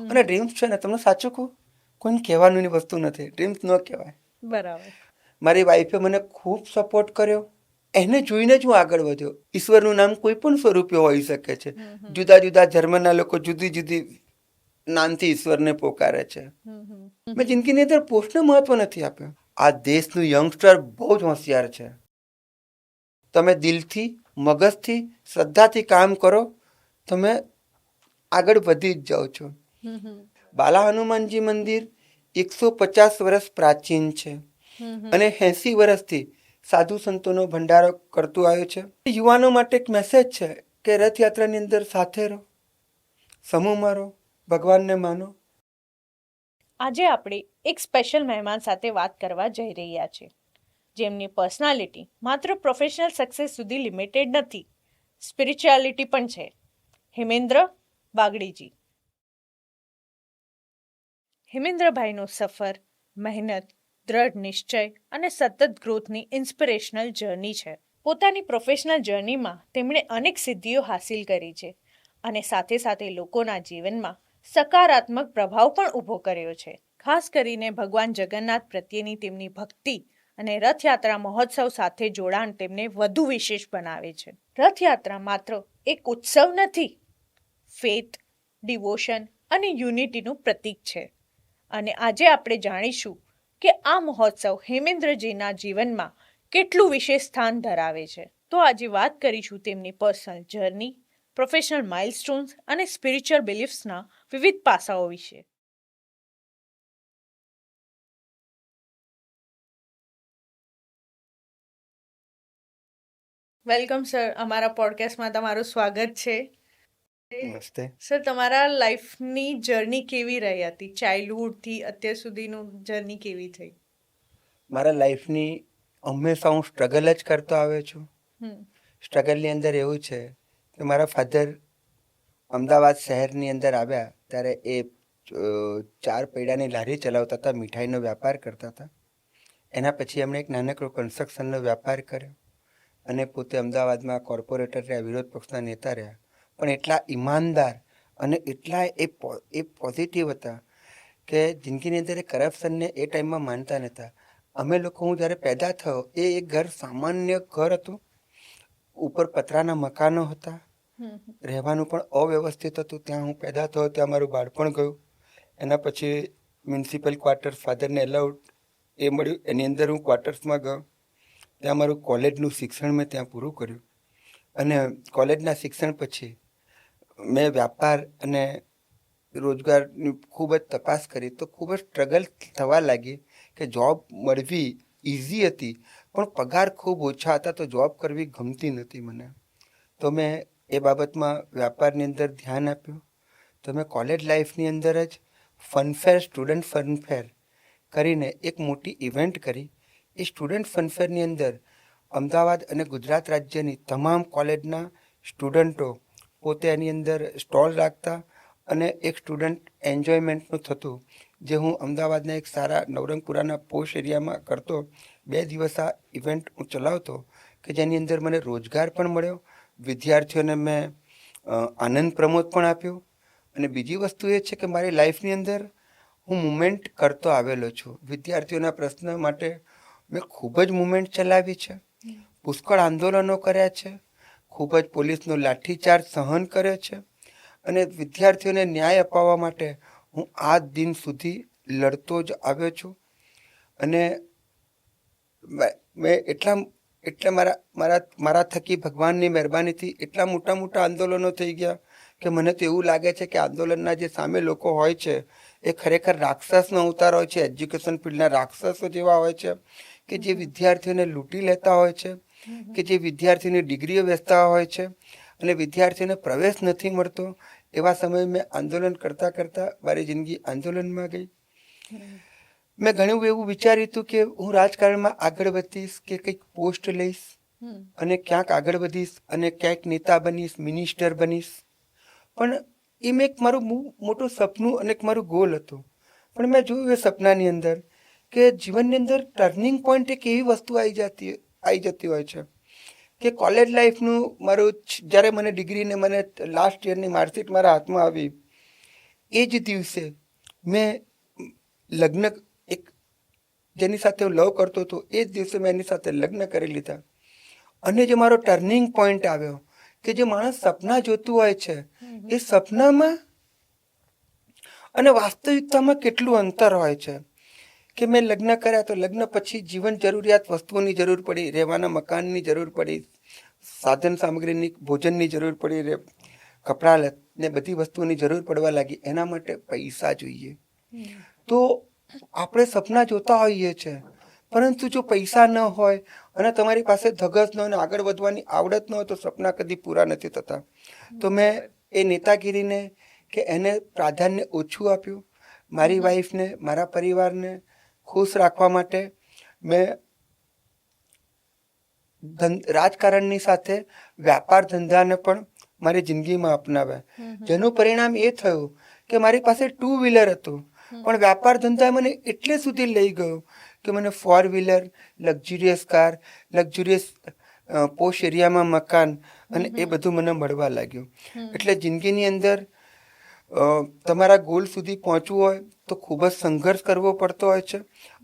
અને ડ્રીમ્સ છે ને, તમને સાચું કહું, કોઈને કહેવાની વસ્તુ નથી, ડ્રીમ્સ ન કહેવાય. બરાબર. મારી વાઈફે મને ખૂબ સપોર્ટ કર્યો, એને જોઈને જ હું આગળ વધ્યો. ઈશ્વરનું નામ કોઈ પણ સ્વરૂપે હોઈ શકે છે. જુદા જુદા ધર્મના લોકો જુદી જુદી નામથી ઈશ્વરને પોકારે છે. મેં જિંદગીની અંદર પોસ્ટને મહત્વ નથી આપ્યો. આ દેશનું યંગસ્ટર બહુ જ હોશિયાર છે. તમે દિલથી, મગજથી, શ્રદ્ધાથી કામ કરો, તમે આગળ વધી જ જાઓ છો. બાલા હનુમાનજી મંદિર 150 વર્ષ પ્રાચીન છે અને 80 વર્ષથી સાધુ સંતોનો ભંડારો કરતું આવ્યું છે. યુવાનો માટે એક મેસેજ છે કે રથયાત્રાની અંદર સાથે રહો, સમૂહમાં રહો, ભગવાનને માનો. આજે આપણે એક સ્પેશિયલ મહેમાન સાથે વાત કરવા જઈ રહ્યા છીએ, જેમની પર્સનાલિટી માત્ર પ્રોફેશનલ સક્સેસ સુધી લિમિટેડ નથી, સ્પિરિચ્યુઆલિટી પણ છે. હેમેન્દ્ર બાગડીજી. હેમેન્દ્રભાઈનો સફર, મહેનત, દ્રઢ નિશ્ચય અને સતત ગ્રોથની ઇન્સ્પિરેશનલ જર્ની છે. પોતાની પ્રોફેશનલ જર્નીમાં તેમણે અનેક સિદ્ધિઓ હાંસિલ કરી છે અને સાથે સાથે લોકોના જીવનમાં સકારાત્મક પ્રભાવ પણ ઊભો કર્યો છે. ખાસ કરીને ભગવાન જગન્નાથ પ્રત્યેની તેમની ભક્તિ અને રથયાત્રા મહોત્સવ સાથે જોડાણ તેમને વધુ વિશેષ બનાવે છે. રથયાત્રા માત્ર એક ઉત્સવ નથી, ફેથ, ડિવોશન અને યુનિટીનું પ્રતીક છે. અને આજે આપણે જાણીશું કે આ મહોત્સવ હેમેન્દ્રજીના જીવનમાં કેટલું વિશેષ સ્થાન ધરાવે છે. તો આજે વાત કરીશું તેમની પર્સનલ જર્ની, પ્રોફેશનલ માઇલસ્ટોન્સ અને સ્પિરિચ્યુઅલ બિલીફ્સના વિવિધ પાસાઓ વિશે. વેલકમ સર, અમારા પોડકાસ્ટમાં તમારું સ્વાગત છે. નમસ્તે. સર, તમારા લાઈફની જર્ની કેવી રહી હતી? ચાઇલ્ડહુડથી અત્યાર સુધીનું જર્ની કેવી થઈ? મારા લાઈફની હંમેશા હું સ્ટ્રગલ જ કરતો આવ્યો છું. સ્ટ્રગલની અંદર એવું છે કે મારા ફાધર અમદાવાદ શહેરની અંદર આવ્યા ત્યારે એ 4 પૈડાની લારી ચલાવતા હતા, મીઠાઈનો વ્યાપાર કરતા હતા. એના પછી એમણે એક નાનકડો કન્સ્ટ્રક્શનનો વ્યાપાર કર્યો અને પોતે અમદાવાદમાં કોર્પોરેટર રહ્યા, વિરોધ પક્ષના નેતા રહ્યા. પણ એટલા ઈમાનદાર અને એટલા એ પોઝિટિવ હતા કે જિંદગીની અંદર એ કરપ્શનને એ ટાઈમમાં માનતા નહોતા. અમે લોકો, હું જ્યારે પેદા થયો, એ એક ઘર સામાન્ય ઘર હતું. ઉપર પતરાના મકાનો હતા, રહેવાનું પણ અવ્યવસ્થિત હતું. ત્યાં હું પેદા થયો, ત્યાં મારું બાળપણ ગયું. એના પછી મ્યુનિસિપલ ક્વાર્ટર્સ ફાધરને એલાઉડ એ મળ્યું, એની અંદર હું ક્વાર્ટર્સમાં ગયો. ત્યાં મારું કોલેજનું શિક્ષણ મેં ત્યાં પૂરું કર્યું અને કોલેજના શિક્ષણ પછી મેં વ્યાપાર અને રોજગારની ખૂબ જ તપાસ કરી તો ખૂબ જ સ્ટ્રગલ થવા લાગી કે જોબ મળવી ઇઝી હતી પણ પગાર ખૂબ ઓછા હતા, તો જોબ કરવી ગમતી નથી મને. તો મેં એ બાબતમાં વ્યાપારની અંદર ધ્યાન આપ્યું. તો મેં કોલેજ લાઈફની અંદર જ ફનફેર, સ્ટુડન્ટ ફનફેર કરીને એક મોટી ઇવેન્ટ કરી. એ સ્ટુડન્ટ ફનફેરની અંદર અમદાવાદ અને ગુજરાત રાજ્યની તમામ કોલેજના સ્ટુડન્ટો પોતે એની અંદર સ્ટોલ રાખતા અને એક સ્ટુડન્ટ એન્જોયમેન્ટનું થતું, જે હું અમદાવાદના એક સારા નવરંગપુરાના પોશ એરિયામાં કરતો. 2 દિવસ આ ઇવેન્ટ હું ચલાવતો કે જેની અંદર મને રોજગાર પણ મળ્યો, વિદ્યાર્થીઓને મેં આનંદ પ્રમોદ પણ આપ્યો. અને બીજી વસ્તુ એ છે કે મારી લાઈફની અંદર હું મુવમેન્ટ કરતો આવેલો છું. વિદ્યાર્થીઓના પ્રશ્ન માટે મેં ખૂબ જ મુવમેન્ટ ચલાવી છે, પુષ્કળ આંદોલનો કર્યા છે, ખૂબ જ પોલીસનો લાઠીચાર્જ સહન કર્યો છે અને વિદ્યાર્થીઓને ન્યાય અપાવવા માટે હું આ દિન સુધી લડતો જ આવ્યો છું. અને મેં એટલે મારા થકી ભગવાનની મહેરબાનીથી એટલા મોટા મોટા આંદોલનો થઈ ગયા કે મને તો એવું લાગે છે કે આંદોલનના જે સામે લોકો હોય છે એ ખરેખર રાક્ષસનો અવતાર હોય છે, એજ્યુકેશન ફિલ્ડના રાક્ષસો જેવા હોય છે કે જે વિદ્યાર્થીઓને લૂંટી લેતા હોય છે, કે જે વિદ્યાર્થીઓની ડિગ્રીઓ વેચતા હોય છે અને વિદ્યાર્થીઓને પ્રવેશ નથી મળતો. એવા સમયે મેં આંદોલન કરતાં કરતાં મારી જિંદગી આંદોલનમાં ગઈ. મેં ઘણું એવું વિચાર્યું હતું કે હું રાજકારણમાં આગળ વધીશ કે કંઈક પોસ્ટ લઈશ અને ક્યાંક આગળ વધીશ અને ક્યાંક નેતા બનીશ, મિનિસ્ટર બનીશ. પણ એ મેં એક મારું મોટું સપનું અને એક મારું ગોલ હતું. પણ મેં જોયું એ સપનાની અંદર કે જીવનની અંદર ટર્નિંગ પોઈન્ટ એક એવી વસ્તુ આવી જતી હોય છે કે કોલેજ લાઈફનું મારું, જ્યારે મને ડિગ્રીને મને લાસ્ટ યરની માર્કશીટ મારા હાથમાં આવી એ જ દિવસે મેં લગ્ન એક જેની સાથે હું લવ કરતો હતો એ જ દિવસે મેં એની સાથે લગ્ન કરી લીધા. અને જે મારો ટર્નિંગ પોઈન્ટ આવ્યો કે જે માણસ સપના જોતું હોય છે એ સપનામાં અને વાસ્તવિકતામાં કેટલું અંતર હોય છે. કે મેં લગ્ન કર્યા તો લગ્ન પછી જીવન જરૂરિયાત વસ્તુઓની જરૂર પડી, રહેવાના મકાનની જરૂર પડી, સાધન સામગ્રીની, ભોજનની જરૂર પડી, કપડાં ને બધી વસ્તુઓની જરૂર પડવા લાગી. એના માટે પૈસા જોઈએ. તો આપણે સપના જોતા હોઈએ છીએ, પરંતુ જો પૈસા ન હોય અને તમારી પાસે ધગસ ન હોય અને આગળ વધવાની આવડત ન હોય તો સપના કદી પૂરા નથી થતા. તો મેં એ નેતાગીરીને કે એને પ્રાધાન્ય ઓછું આપ્યું. મારી વાઈફને, મારા પરિવારને ખુશ રાખવા માટે મેં રાજકારણની સાથે વ્યાપાર ધંધાને પણ મારી જિંદગીમાં અપનાવ્યા. જેનું પરિણામ એ થયું કે મારી પાસે 2 વ્હીલર હતું, પણ વ્યાપાર ધંધા મને એટલે સુધી લઈ ગયો કે મને 4 wheeler, luxurious car, luxurious posh એરિયામાં મકાન અને એ બધું મને મળવા લાગ્યું. એટલે જિંદગીની અંદર તમારા ગોલ સુધી પહોંચવું હોય તો ખૂબ જ સંઘર્ષ કરવો પડતો હોય છે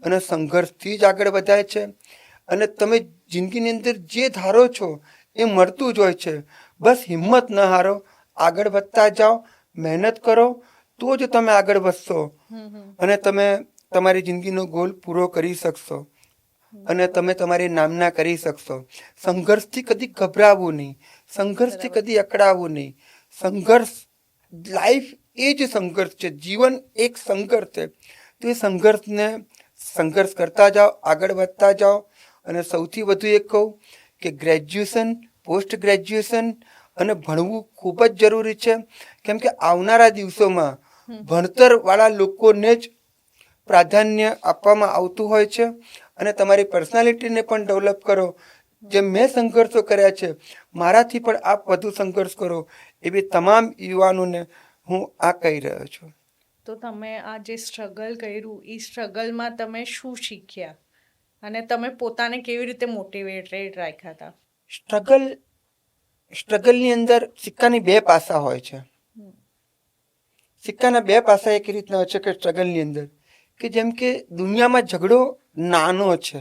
અને સંઘર્ષથી જ આગળ વધાય છે. અને તમે જિંદગીની અંદર જે ધારો છો એ મળતું જ હોય છે. બસ હિંમત ન હારો, આગળ વધતા જાઓ, મહેનત કરો તો જ તમે આગળ વધશો અને તમે તમારી જિંદગીનો ગોલ પૂરો કરી શકશો અને તમે તમારી નામના કરી શકશો. સંઘર્ષથી કદી ગભરાવું નહીં, સંઘર્ષથી કદી અકળાવું નહીં. સંઘર્ષ, લાઈફ એ જ સંઘર્ષ છે, જીવન એક સંઘર્ષ છે. તો એ સંઘર્ષ કરતા જાઓ, આગળ વધતા જાઓ. અને સૌથી વધુ એક કહું કે ગ્રેજ્યુએશન, પોસ્ટ ગ્રેજ્યુએશન અને ભણવું ખૂબ જ જરૂરી છે. કેમ કે આવનારા દિવસોમાં ભણતરવાળા લોકોને જ પ્રાધાન્ય આપવામાં આવતું હોય છે. અને તમારી પર્સનાલિટીને પણ ડેવલપ કરો. જેમ મેં સંઘર્ષો કર્યા છે, મારાથી પણ આપ વધુ સંઘર્ષ કરો એવી તમામ યુવાનોને હું આ કહી રહ્યો છું. તો તમે આ જે સ્ટ્રગલ કર્યું એ સ્ટ્રગલમાં તમે શું શીખ્યા અને તમે પોતાને કેવી રીતે મોટિવેટેડ રાખ્યા હતા? સ્ટ્રગલની અંદર સિક્કાની 2 પાસા હોય છે. સિક્કાના 2 પાસા એક રીતના હોય છે કે સ્ટ્રગલની અંદર કે જેમ કે દુનિયામાં ઝઘડો નાનો છે.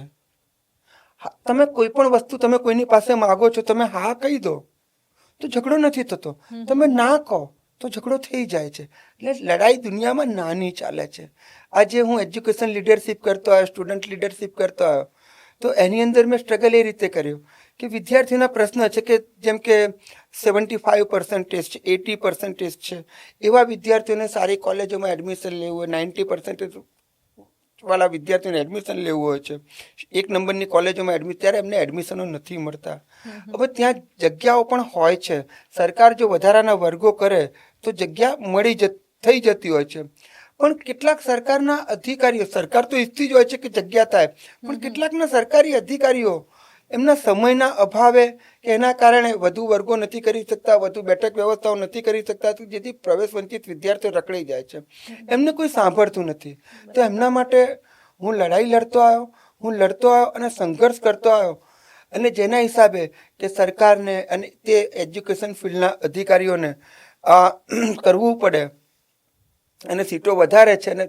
તમે કોઈ પણ વસ્તુ તમે કોઈની પાસે માગો છો, તમે હા કહી દો તો ઝઘડો નથી થતો. તમે ના કહો તો ઝઘડો થઈ જાય છે. એટલે લડાઈ દુનિયામાં નાની ચાલે છે. આજે હું એજ્યુકેશન લીડરશિપ કરતો આવ્યો, સ્ટુડન્ટ લીડરશિપ કરતો આવ્યો, તો એની અંદર મેં સ્ટ્રગલ એ રીતે કર્યું કે વિદ્યાર્થીઓના પ્રશ્ન છે કે જેમ કે 75% છે, 80% છે, એવા વિદ્યાર્થીઓને સારી કોલેજોમાં એડમિશન લેવું હોય, 90% વાળા વિદ્યાર્થીઓને એડમિશન લેવું હોય છે, 1 નંબરની કોલેજોમાં ત્યારે એમને એડમિશનો નથી મળતા. હવે ત્યાં જગ્યાઓ પણ હોય છે. સરકાર જો વધારાના વર્ગો કરે તો જગ્યા થઈ જતી હોય છે. પણ કેટલાક સરકારના અધિકારીઓ, સરકાર તો ઈચ્છતી જ હોય છે કે જગ્યા થાય, પણ કેટલાકના સરકારી અધિકારીઓ એમના સમયના અભાવે કે એના કારણે વધુ વર્ગો નથી કરી શકતા, વધુ બેઠક વ્યવસ્થાઓ નથી કરી શકતા, જેથી પ્રવેશ વંચિત વિદ્યાર્થીઓ રખડી જાય છે. એમને કોઈ સાંભળતું નથી. તો એમના માટે હું લડાઈ લડતો આવ્યો અને સંઘર્ષ કરતો આવ્યો. અને જેના હિસાબે કે સરકારને અને તે એજ્યુકેશન ફિલ્ડના અધિકારીઓને આ કરવું પડે અને સીટો વધારે છે અને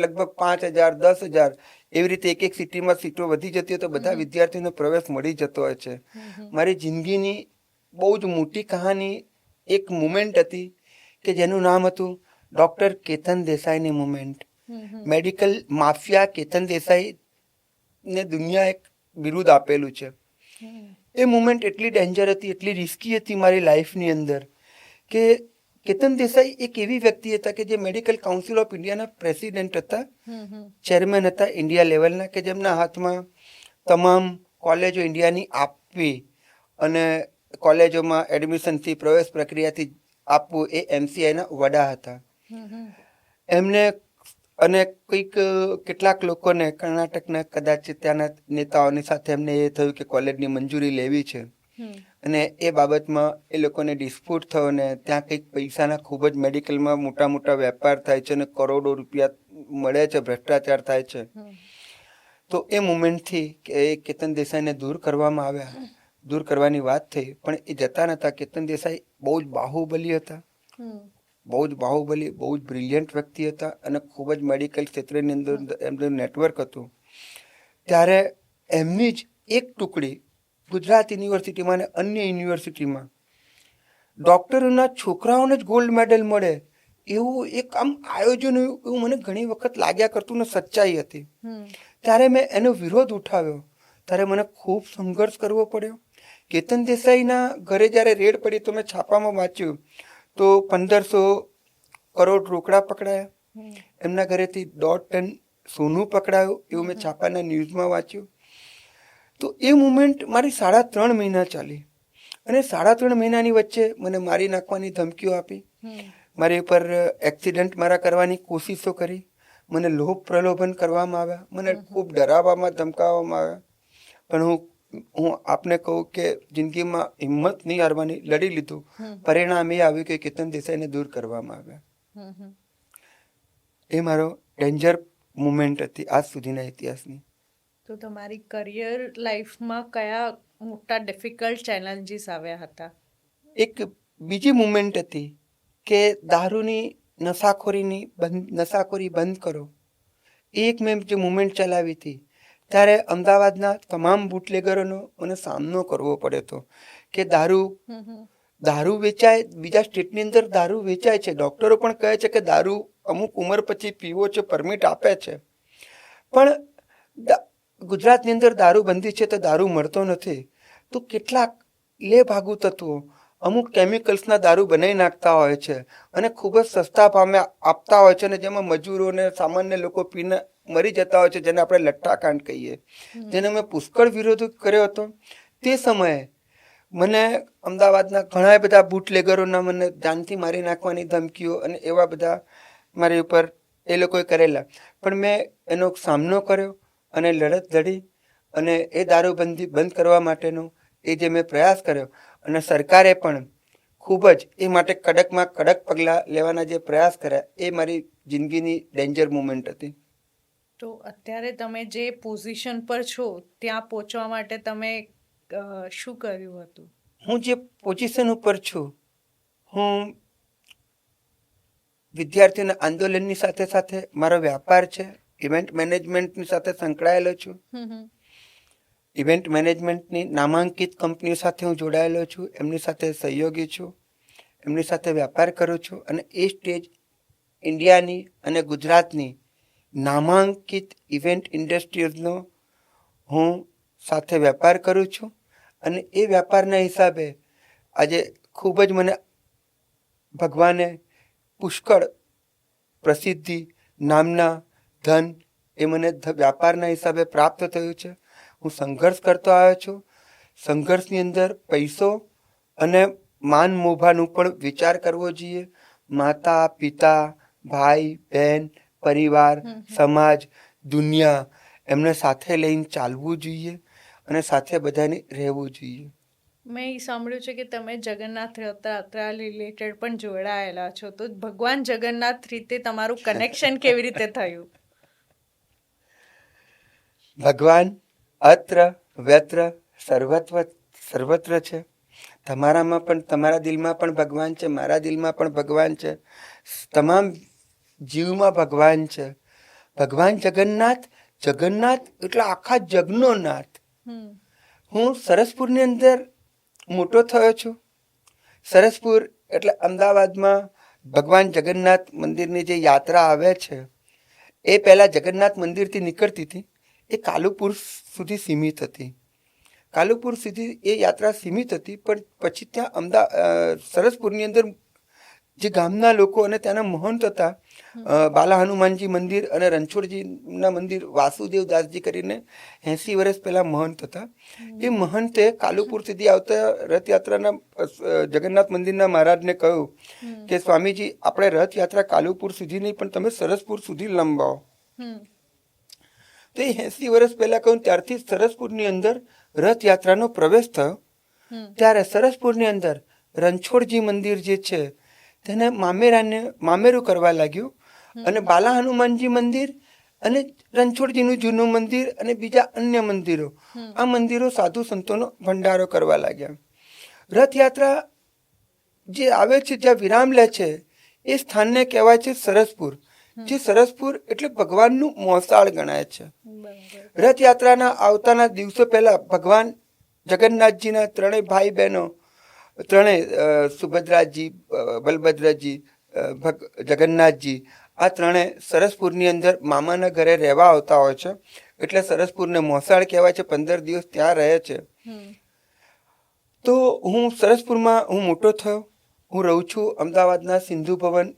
લગભગ 5,000, 10,000 એવી રીતે એક સિટીમાં સીટો વધી જતી હોય તો બધા વિદ્યાર્થીઓને પ્રવેશ મળી જતો હોય છે. મારી જિંદગીની બહુ જ મોટી કહાની એક મુમેન્ટ હતી કે જેનું નામ હતું ડૉક્ટર કેતન દેસાઈની મુમેન્ટ. મેડિકલ માફિયા કેતન દેસાઈને દુનિયા એક બિરુદ આપેલું છે. એ મુમેન્ટ એટલી ડેન્જર હતી, એટલી રિસ્કી હતી મારી લાઈફની અંદર કે કેતન દેસાઈ એક એવી વ્યક્તિ હતા કે જે મેડિકલ કાઉન્સિલ ઓફ ઇન્ડિયાના પ્રેસિડેન્ટ હતા, ચેરમેન હતા ઇન્ડિયા લેવલના, કે જેમના હાથમાં તમામ કોલેજો ઇન્ડિયાની આપવી અને કોલેજોમાં એડમિશનથી, પ્રવેશ પ્રક્રિયાથી આપવું એ MCIના વડા હતા. એમને અને કેટલાક લોકોને કર્ણાટકના કદાચ ત્યાંના નેતાઓની સાથે એમને એ થયું કે કોલેજની મંજૂરી લેવી છે અને એ બાબતમાં એ લોકોને ડિસ્પ્યુટ થયો ને ત્યાં કંઈક પૈસાના ખૂબ જ મેડિકલમાં મોટા વેપાર થાય છે અને કરોડો રૂપિયા મળે છે, ભ્રષ્ટાચાર થાય છે. તો એ મુમેન્ટથી કે કેતન દેસાઈને દૂર કરવામાં આવ્યા, દૂર કરવાની વાત થઈ, પણ એ જતા નહોતા. કેતન દેસાઈ બહુ જ બાહુબલી હતા, બહુ જ બાહુબલી, બહુ જ બ્રિલિયન્ટ વ્યક્તિ હતા અને ખૂબ જ મેડિકલ ક્ષેત્રની અંદર એમનું નેટવર્ક હતું. ત્યારે એમની જ એક ટુકડી ગુજરાત યુનિવર્સિટીમાં અને અન્ય યુનિવર્સિટીમાં ડૉક્ટરોના છોકરાઓને જ ગોલ્ડ મેડલ મળે એવું એક આમ આયોજન એવું મને ઘણી વખત લાગ્યા કરતું ને સચ્ચાઈ હતી. ત્યારે મેં એનો વિરોધ ઉઠાવ્યો. ત્યારે મને ખૂબ સંઘર્ષ કરવો પડ્યો. કેતન દેસાઈના ઘરે જ્યારે રેડ પડી તો મેં છાપામાં વાંચ્યું તો 1500 કરોડ રોકડા પકડાયા, એમના ઘરેથી 1.5 ટન સોનું પકડાયું એવું મેં છાપાના ન્યૂઝમાં વાંચ્યું. તો એ મુમેન્ટ મારી 3.5 મહિના ચાલી અને 3.5 મહિનાની વચ્ચે મને મારી નાખવાની ધમકીઓ આપી, મારી ઉપર એક્સિડન્ટ મારા કરવાની કોશિશો કરી, મને લોભ પ્રલોભન કરવામાં આવ્યા, મને ખૂબ ડરાવવામાં ધમકાવવામાં આવ્યા. પણ હું આપને કહું કે જિંદગીમાં હિંમત નહીં હારવાની, લડી લીધું. પરિણામ એ આવ્યું કે કેતન દેસાઈને દૂર કરવામાં આવ્યા. એ મારો ડેન્જર મુમેન્ટ હતી આજ સુધીના ઇતિહાસની. તો તમારી કરિયર લાઈફમાં કયા મોટા ડિફિકલ્ટ ચેલેન્જીસ આવ્યા હતા? એક બીજી મુમેન્ટ હતી કે દારૂની નશાખોરી બંધ કરો. એ એક મેં જે મુમેન્ટ ચલાવી હતી ત્યારે અમદાવાદના તમામ બુટલેગરોનો મને સામનો કરવો પડ્યો હતો કે દારૂ વેચાય, બીજા સ્ટેટની અંદર દારૂ વેચાય છે, ડૉક્ટરો પણ કહે છે કે દારૂ અમુક ઉંમર પછી પીવો છે, પરમિટ આપે છે, પણ ગુજરાતની અંદર દારૂબંધી છે તો દારૂ મળતો નથી. તો કેટલાક લેભાગુ તત્વો અમુક કેમિકલ્સના દારૂ બનાવી નાખતા હોય છે અને ખૂબ જ સસ્તા ભાવે આપતા હોય છે અને જેમાં મજૂરોને સામાન્ય લોકો પીને મરી જતા હોય છે, જેને આપણે લઠ્ઠાકાંડ કહીએ, જેને મેં પુષ્કળ વિરોધ કર્યો હતો. તે સમયે મને અમદાવાદના ઘણા બધા બુટલેગરોના મને જાનથી મારી નાખવાની ધમકીઓ અને એવા બધા મારી ઉપર એ લોકોએ કરેલા, પણ મેં એનો સામનો કર્યો અને લડત લડી અને એ દારૂબંધી બંધ કરવા માટેનો એ જે મેં પ્રયાસ કર્યો અને સરકારે પણ ખૂબ જ એ માટે કડકમાં કડક પગલાં લેવાના જે પ્રયાસ કર્યા, એ મારી જિંદગીની ડેન્જર મુમેન્ટ હતી. તો અત્યારે તમે જે પોઝિશન પર છો ત્યાં પહોંચવા માટે તમે શું કર્યું હતું? હું જે પોઝિશન ઉપર છું, હું વિદ્યાર્થીઓના આંદોલનની સાથે સાથે મારો વ્યાપાર છે, ઇવેન્ટ મેનેજમેન્ટની સાથે સંકળાયેલો છું. ઇવેન્ટ મેનેજમેન્ટની નામાંકિત કંપનીઓ સાથે હું જોડાયેલો છું, એમની સાથે સહયોગી છું, એમની સાથે વ્યાપાર કરું છું અને એ સ્ટેજ ઇન્ડિયાની અને ગુજરાતની નામાંકિત ઇવેન્ટ ઇન્ડસ્ટ્રીઝનો હું સાથે વેપાર કરું છું અને એ વ્યાપારના હિસાબે આજે ખૂબ જ મને ભગવાને પુષ્કળ પ્રસિદ્ધિ, નામના, ધન એ મને વ્યાપારના હિસાબે પ્રાપ્ત થયું છે. હું સંઘર્ષ કરતો આવ્યો છું. સંઘર્ષની અંદર પૈસો અને માન મોભાનું પણ વિચાર કરવો જોઈએ. માતા, પિતા, ભાઈ, બહેન, પરિવાર, સમાજ, દુનિયા એમને સાથે લઈને ચાલવું જોઈએ અને સાથે બધાને રહેવું જોઈએ. મેં એ સાંભળ્યું છે કે તમે જગન્નાથ યાત્રા રિલેટેડ પણ જોડાયેલા છો, તો ભગવાન જગન્નાથ રીતે તમારું કનેક્શન કેવી રીતે થયું? ભગવાન અત્ર વ્યત્ર સર્વત્ર છે. તમારામાં પણ, તમારા દિલમાં પણ ભગવાન છે, મારા દિલમાં પણ ભગવાન છે, તમામ જીવમાં ભગવાન છે. ભગવાન જગન્નાથ, જગન્નાથ એટલે આખા જગનો નાથ. હું સરસપુરની અંદર મોટો થયો છું. સરસપુર એટલે અમદાવાદમાં ભગવાન જગન્નાથ મંદિરની જે યાત્રા આવે છે એ પહેલાં જગન્નાથ મંદિરથી નીકળતી હતી, એ કાલુપુર સુધી સીમિત હતી. કાલુપુર સુધી એ યાત્રા સીમિત હતી, પણ પછી ત્યાં સરસપુરની અંદર જે ગામના લોકો અને ત્યાંના મહંત હતા, બાલા હનુમાનજી મંદિર અને રણછોડજીના મંદિર, વાસુદેવ દાસજી કરીને 80 વર્ષ પહેલાં મહંત હતા. એ મહંતે કાલુપુર સુધી આવતા રથયાત્રાના જગન્નાથ મંદિરના મહારાજને કહ્યું કે સ્વામીજી, આપણે રથયાત્રા કાલુપુર સુધી નહીં પણ તમે સરસપુર સુધી લંબાવો. તો એ 80 વર્ષ પહેલાં કહ્યું, ત્યારથી સરસપુરની અંદર રથયાત્રાનો પ્રવેશ થયો. ત્યારે સરસપુરની અંદર રણછોડજી મંદિર જે છે તેને મામેરું કરવા લાગ્યું અને બાલા હનુમાનજી મંદિર અને રણછોડજીનું જૂનું મંદિર અને બીજા અન્ય મંદિરો, આ મંદિરો સાધુ સંતોનો ભંડારો કરવા લાગ્યા. રથયાત્રા જે આવે છે, જ્યાં વિરામ લે છે, એ સ્થાનને કહેવાય છે સરસપુર. જે સરસપુર એટલે ભગવાનનું મોસાળ ગણાય છે. રથયાત્રાના આવતાના દિવસો પહેલા ભગવાન જગન્નાથજીના ત્રણેય ભાઈ બહેનો, ત્રણેય સુભદ્રાજી, બલભદ્રજી, જગન્નાથજી, આ ત્રણે સરસપુરની અંદર મામાના ઘરે રહેવા આવતા હોય છે. એટલે સરસપુરને મોસાળ કહેવાય છે. 15 દિવસ ત્યાં રહે છે. તો હું સરસપુરમાં હું મોટો થયો. હું રહું છું અમદાવાદના સિંધુ ભવન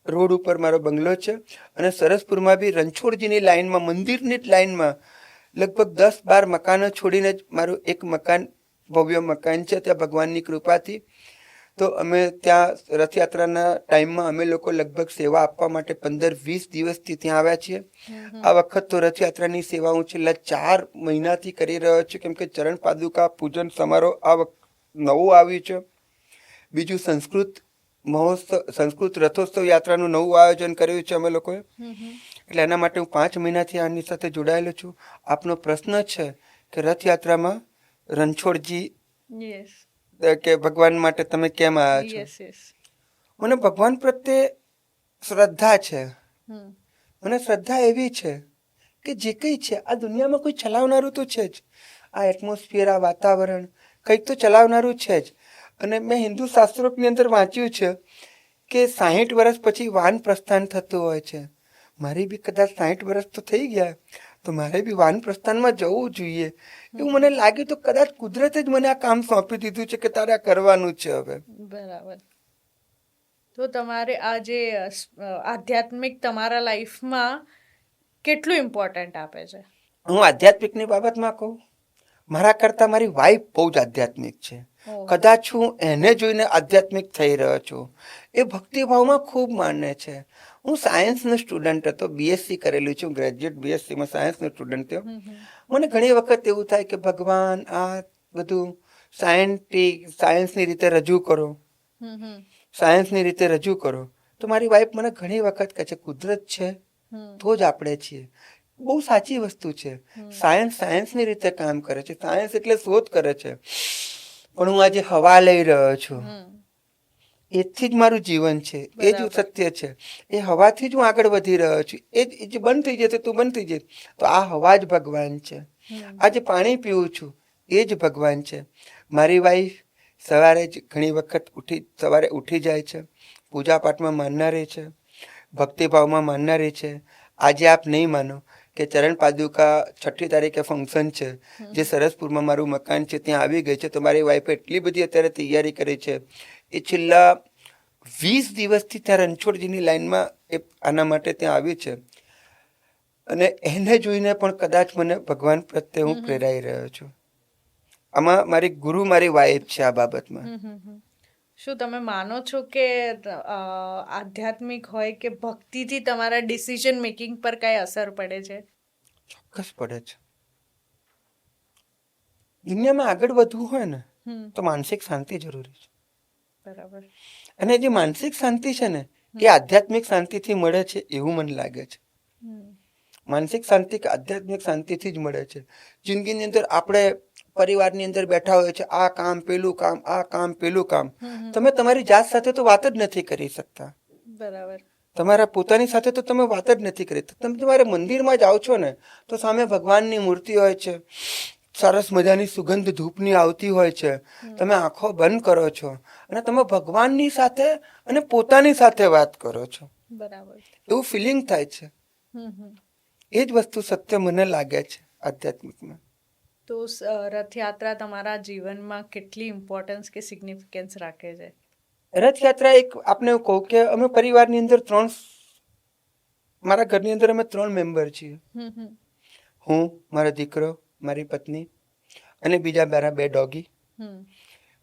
રોડ ઉપર મારો બંગલો છે. અને સરસપુરમાં બી રણછોડજીની લાઈનમાં, મંદિરની જ લાઈનમાં લગભગ 10-12 મકાનો છોડીને જ મારું એક મકાન, ભવ્ય મકાન છે. ત્યાં ભગવાનની કૃપાથી તો અમે ત્યાં રથયાત્રાના ટાઈમમાં અમે લોકો લગભગ સેવા આપવા માટે 15-20 દિવસથી ત્યાં આવ્યા છીએ. આ વખત તો રથયાત્રાની સેવા હું છેલ્લા 4 મહિનાથી કરી રહ્યો છું, કેમ કે ચરણ પાદુકા પૂજન સમારોહ આ વખત નવું આવ્યું છે. બીજું સંસ્કૃત રથોત્સવ યાત્રાનું નવું આયોજન કર્યું છે અમે લોકોએ. એટલે એના માટે હું 5 મહિનાથી આની સાથે જોડાયેલો છું. આપનો પ્રશ્ન છે કે રથયાત્રામાં રણછોડજી કે ભગવાન માટે તમે કેમ આવ્યા છો? મને ભગવાન પ્રત્યે શ્રદ્ધા છે. મને શ્રદ્ધા એવી છે કે જે કંઈ છે આ દુનિયામાં કોઈ ચલાવનારું તો છે જ. આ એટમોસ્ફિયર, આ વાતાવરણ કંઈક તો ચલાવનારું છે જ. અને મેં હિન્દુ શાસ્ત્રોની અંદર વાંચ્યું છે કે 60 વર્ષ પછી વાન પ્રસ્થાન થતું હોય છે. મારી બી કદાચ 60 વર્ષ તો થઈ ગયા, તો મારે બી વાન પ્રસ્થાનમાં જવું જોઈએ એવું મને લાગ્યું. તો કદાચ કુદરતે જ મને આ કામ સોંપી દીધું છે કે તારે આ કરવાનું છે હવે. બરાબર. તો તમારે આ જે આધ્યાત્મિક તમારા લાઈફમાં કેટલું ઇમ્પોર્ટન્ટ આપે છે? હું આધ્યાત્મિકની બાબતમાં કહું, મારા કરતાં મારી વાઈફ બહુ જ આધ્યાત્મિક છે. કદાચ હું એને જોઈને આધ્યાત્મિક થઈ રહ્યો છું. એ ભક્તિભાવમાં ખૂબ માને છે. હું સાયન્સનો સ્ટુડન્ટ હતો, બીએસસી કરેલું છું, ગ્રેજ્યુએટ બીએસસીમાં સાયન્સનો સ્ટુડન્ટ થયો. મને ઘણી વખત એવું થાય કે ભગવાન આ બધું સાયન્સની રીતે રજૂ કરો, સાયન્સની રીતે રજૂ કરો. તો મારી વાઈફ મને ઘણી વખત કહે છે કુદરત છે તો જ આપણે છીએ. બહુ સાચી વસ્તુ છે. સાયન્સની રીતે કામ કરે છે. સાયન્સ એટલે શોધ કરે છે. પણ હું આજે હવા લઈ રહ્યો છું, એથી જ મારું જીવન છે, એ જ સત્ય છે. એ હવાથી જ હું આગળ વધી રહ્યો છું. એ જ બંધ થઈ જશે, તું બંધ થઈ જશે, તો આ હવા જ ભગવાન છે. આજે પાણી પીવું છું, એ જ ભગવાન છે. મારી વાઈફ સવારે જ ઘણી વખત સવારે ઉઠી જાય છે, પૂજા પાઠમાં માનનારી છે, ભક્તિભાવમાં માનનારી છે. આજે આપ નહીં માનો કે ચરણ પાદુકા 6ઠી તારીખે ફંક્શન છે, જે સરસપુરમાં મારું મકાન છે ત્યાં આવી ગઈ છે. તો મારી વાઈફે એટલી બધી અત્યારે તૈયારી કરી છે. એ છેલ્લા 20 દિવસથી ત્યાં રણછોડજીની લાઈનમાં એ આના માટે ત્યાં આવી છે. અને એને જોઈને પણ કદાચ મને ભગવાન પ્રત્યે હું પ્રેરાઈ રહ્યો છું. આમાં મારી ગુરુ મારી વાઈફ છે આ બાબતમાં. શું તમે માનો છો કે આધ્યાત્મિક હોય કે ભક્તિથી તમારા ડિસિઝન મેકિંગ પર કઈ અસર પડે છે? ચોક્કસ પડે છે. દુનિયામાં આગળ વધવું હોય ને તો માનસિક શાંતિ જરૂરી છે. બરાબર. અને જે માનસિક શાંતિ છે ને એ આધ્યાત્મિક શાંતિથી મળે છે એવું મને લાગે છે. માનસિક શાંતિ કે આધ્યાત્મિક શાંતિથી જ મળે છે. જિંદગીની અંદર આપણે પરિવારની અંદર બેઠા હોય છે, આ કામ પેલું કામ, આ કામ પેલું કામ. તમે તમારી જાત સાથે તો વાત જ નથી કરી શકતા. બરાબર. તમારા પોતાની સાથે તો તમે વાત જ નથી કરી. તમે તમારે મંદિરમાં જાઓ છો ને તો સામે ભગવાનની મૂર્તિ હોય છે, સરસ મજાની સુગંધ ધૂપની આવતી હોય છે. તમે આંખો બંધ કરો છો અને તમે ભગવાનની સાથે અને પોતાની સાથે વાત કરો છો. બરાબર. એવું ફિલિંગ થાય છે. એ જ વસ્તુ સત્ય મને લાગે છે આધ્યાત્મિકમાં. તો રથયાત્રા તમારા જીવનમાં કેટલી ઇમ્પોર્ટન્સ કે સિગ્નિફિકન્સ રાખે છે? રથયાત્રા એક આપણે કહું કે અમે પરિવારની અંદર મારા ઘરની અંદર અમે 3 મેમ્બર છીએ. હું, મારો દીકરો, મારી પત્ની અને બીજા મારા 2 ડોગી.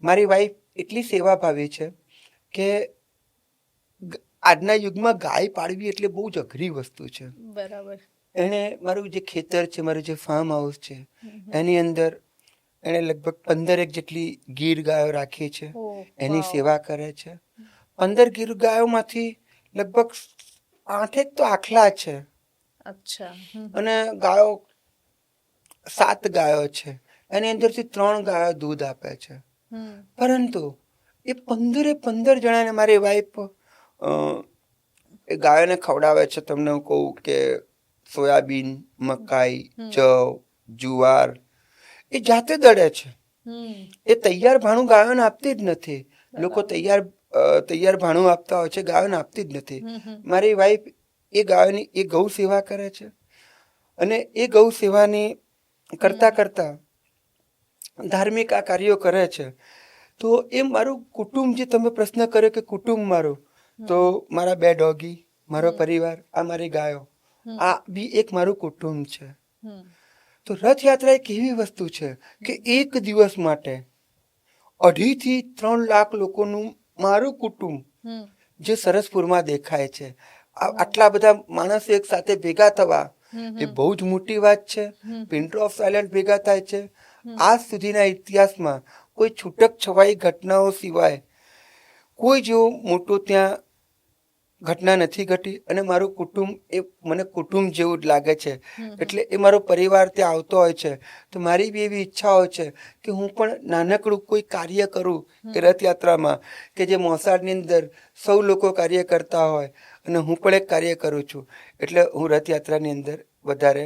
મારી વાઈફ એટલી સેવાભાવી છે કે આજના યુગમાં ગાય પાળવી એટલે બહુ જ અઘરી વસ્તુ છે. બરાબર. એણે મારું જે ખેતર છે, મારું જે ફાર્મ હાઉસ છે, એની અંદર એણે લગભગ 15 જેટલી ગીર ગાયો રાખી છે. એની સેવા કરે છે. 15 ગીર ગાયોમાંથી લગભગ 8 તો આખલા છે. અચ્છા. અને ગાયો 7 ગાયો છે. એની અંદરથી 3 ગાયો દૂધ આપે છે. પરંતુ એ 15 જણાને મારી વાઈફ એ ગાયોને ખવડાવે છે. તમને હું કહું કે સોયાબીન, મકાઈ, જવ, જુવાર એ જાતે દળે છે. એ તૈયાર ભાણું ગાયોને આપતી જ નથી. લોકો તૈયાર ભાણું આપતા હોય છે, ગાયોને આપતી જ નથી. મારી વાઈફ એ ગાયોની એ ગૌ સેવા કરે છે અને એ ગૌ સેવાની કરતા કરતા ધાર્મિક આ કાર્યો કરે છે. તો એ મારું કુટુંબ, જે તમે પ્રશ્ન કર્યો કે કુટુંબ મારું, તો મારા 2 ડોગી, મારો પરિવાર, આ મારી ગાયો, આ બી એક મારું કુટુંબ છે. તો રથયાત્રા એક એવી વસ્તુ છે કે એક દિવસ માટે 2.5 થી 3 લાખ લોકોનું મારું કુટુંબ જે સરસપુરમાં દેખાય છે. આટલા બધા માણસો એક સાથે ભેગા થવા એ બહુ જ મોટી વાત છે. પિન્ટર ઓફ સાયલેન્ટ ભેગા થાય છે. આજ સુધીના ઇતિહાસમાં કોઈ છૂટક છવાઈ ઘટનાઓ સિવાય કોઈ જેવું મોટું ત્યાં ઘટના નથી ઘટી. અને મારું કુટુંબ એ મને કુટુંબ જેવું જ લાગે છે. એટલે એ મારો પરિવાર ત્યાં આવતો હોય છે તો મારી બી એવી ઈચ્છા હોય છે કે હું પણ નાનકડું કોઈ કાર્ય કરું એ રથયાત્રામાં, કે જે મોસાળની અંદર સૌ લોકો કાર્ય કરતા હોય અને હું પણ એક કાર્ય કરું છું. એટલે હું રથયાત્રાની અંદર વધારે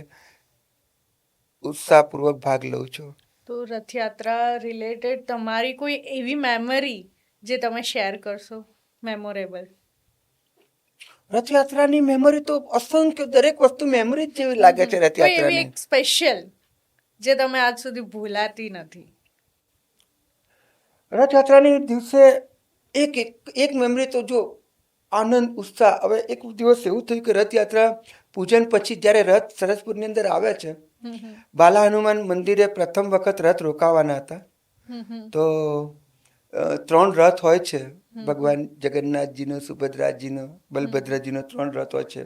ઉત્સાહપૂર્વક ભાગ લઉં છું. તો રથયાત્રા રિલેટેડ તમારી કોઈ એવી મેમરી જે તમે શેર કરશો, મેમોરેબલ? રથયાત્રાની મેમરી તો અસંખ્ય, દરેક વસ્તુ મેમરી જ જેવી લાગે છે કોઈ એવી રથયાત્રાની. એક સ્પેશિયલ જે તમે આજ સુધી ભૂલાતી નથી? રથયાત્રાની દિવસે એક મેમરી તો જો આનંદ, ઉત્સાહ. હવે એક દિવસ એવું થયું કે રથયાત્રા પૂજન પછી જ્યારે રથ સરસપુરની અંદર આવે છે, બાલા હનુમાન મંદિરે પ્રથમ વખત રથ રોકાવાના હતા. તો 3 રથ હોય છે, ભગવાન જગન્નાથજીનો, સુભદ્રાજીનો, બલભદ્રજીનો 3 રથ હોય છે.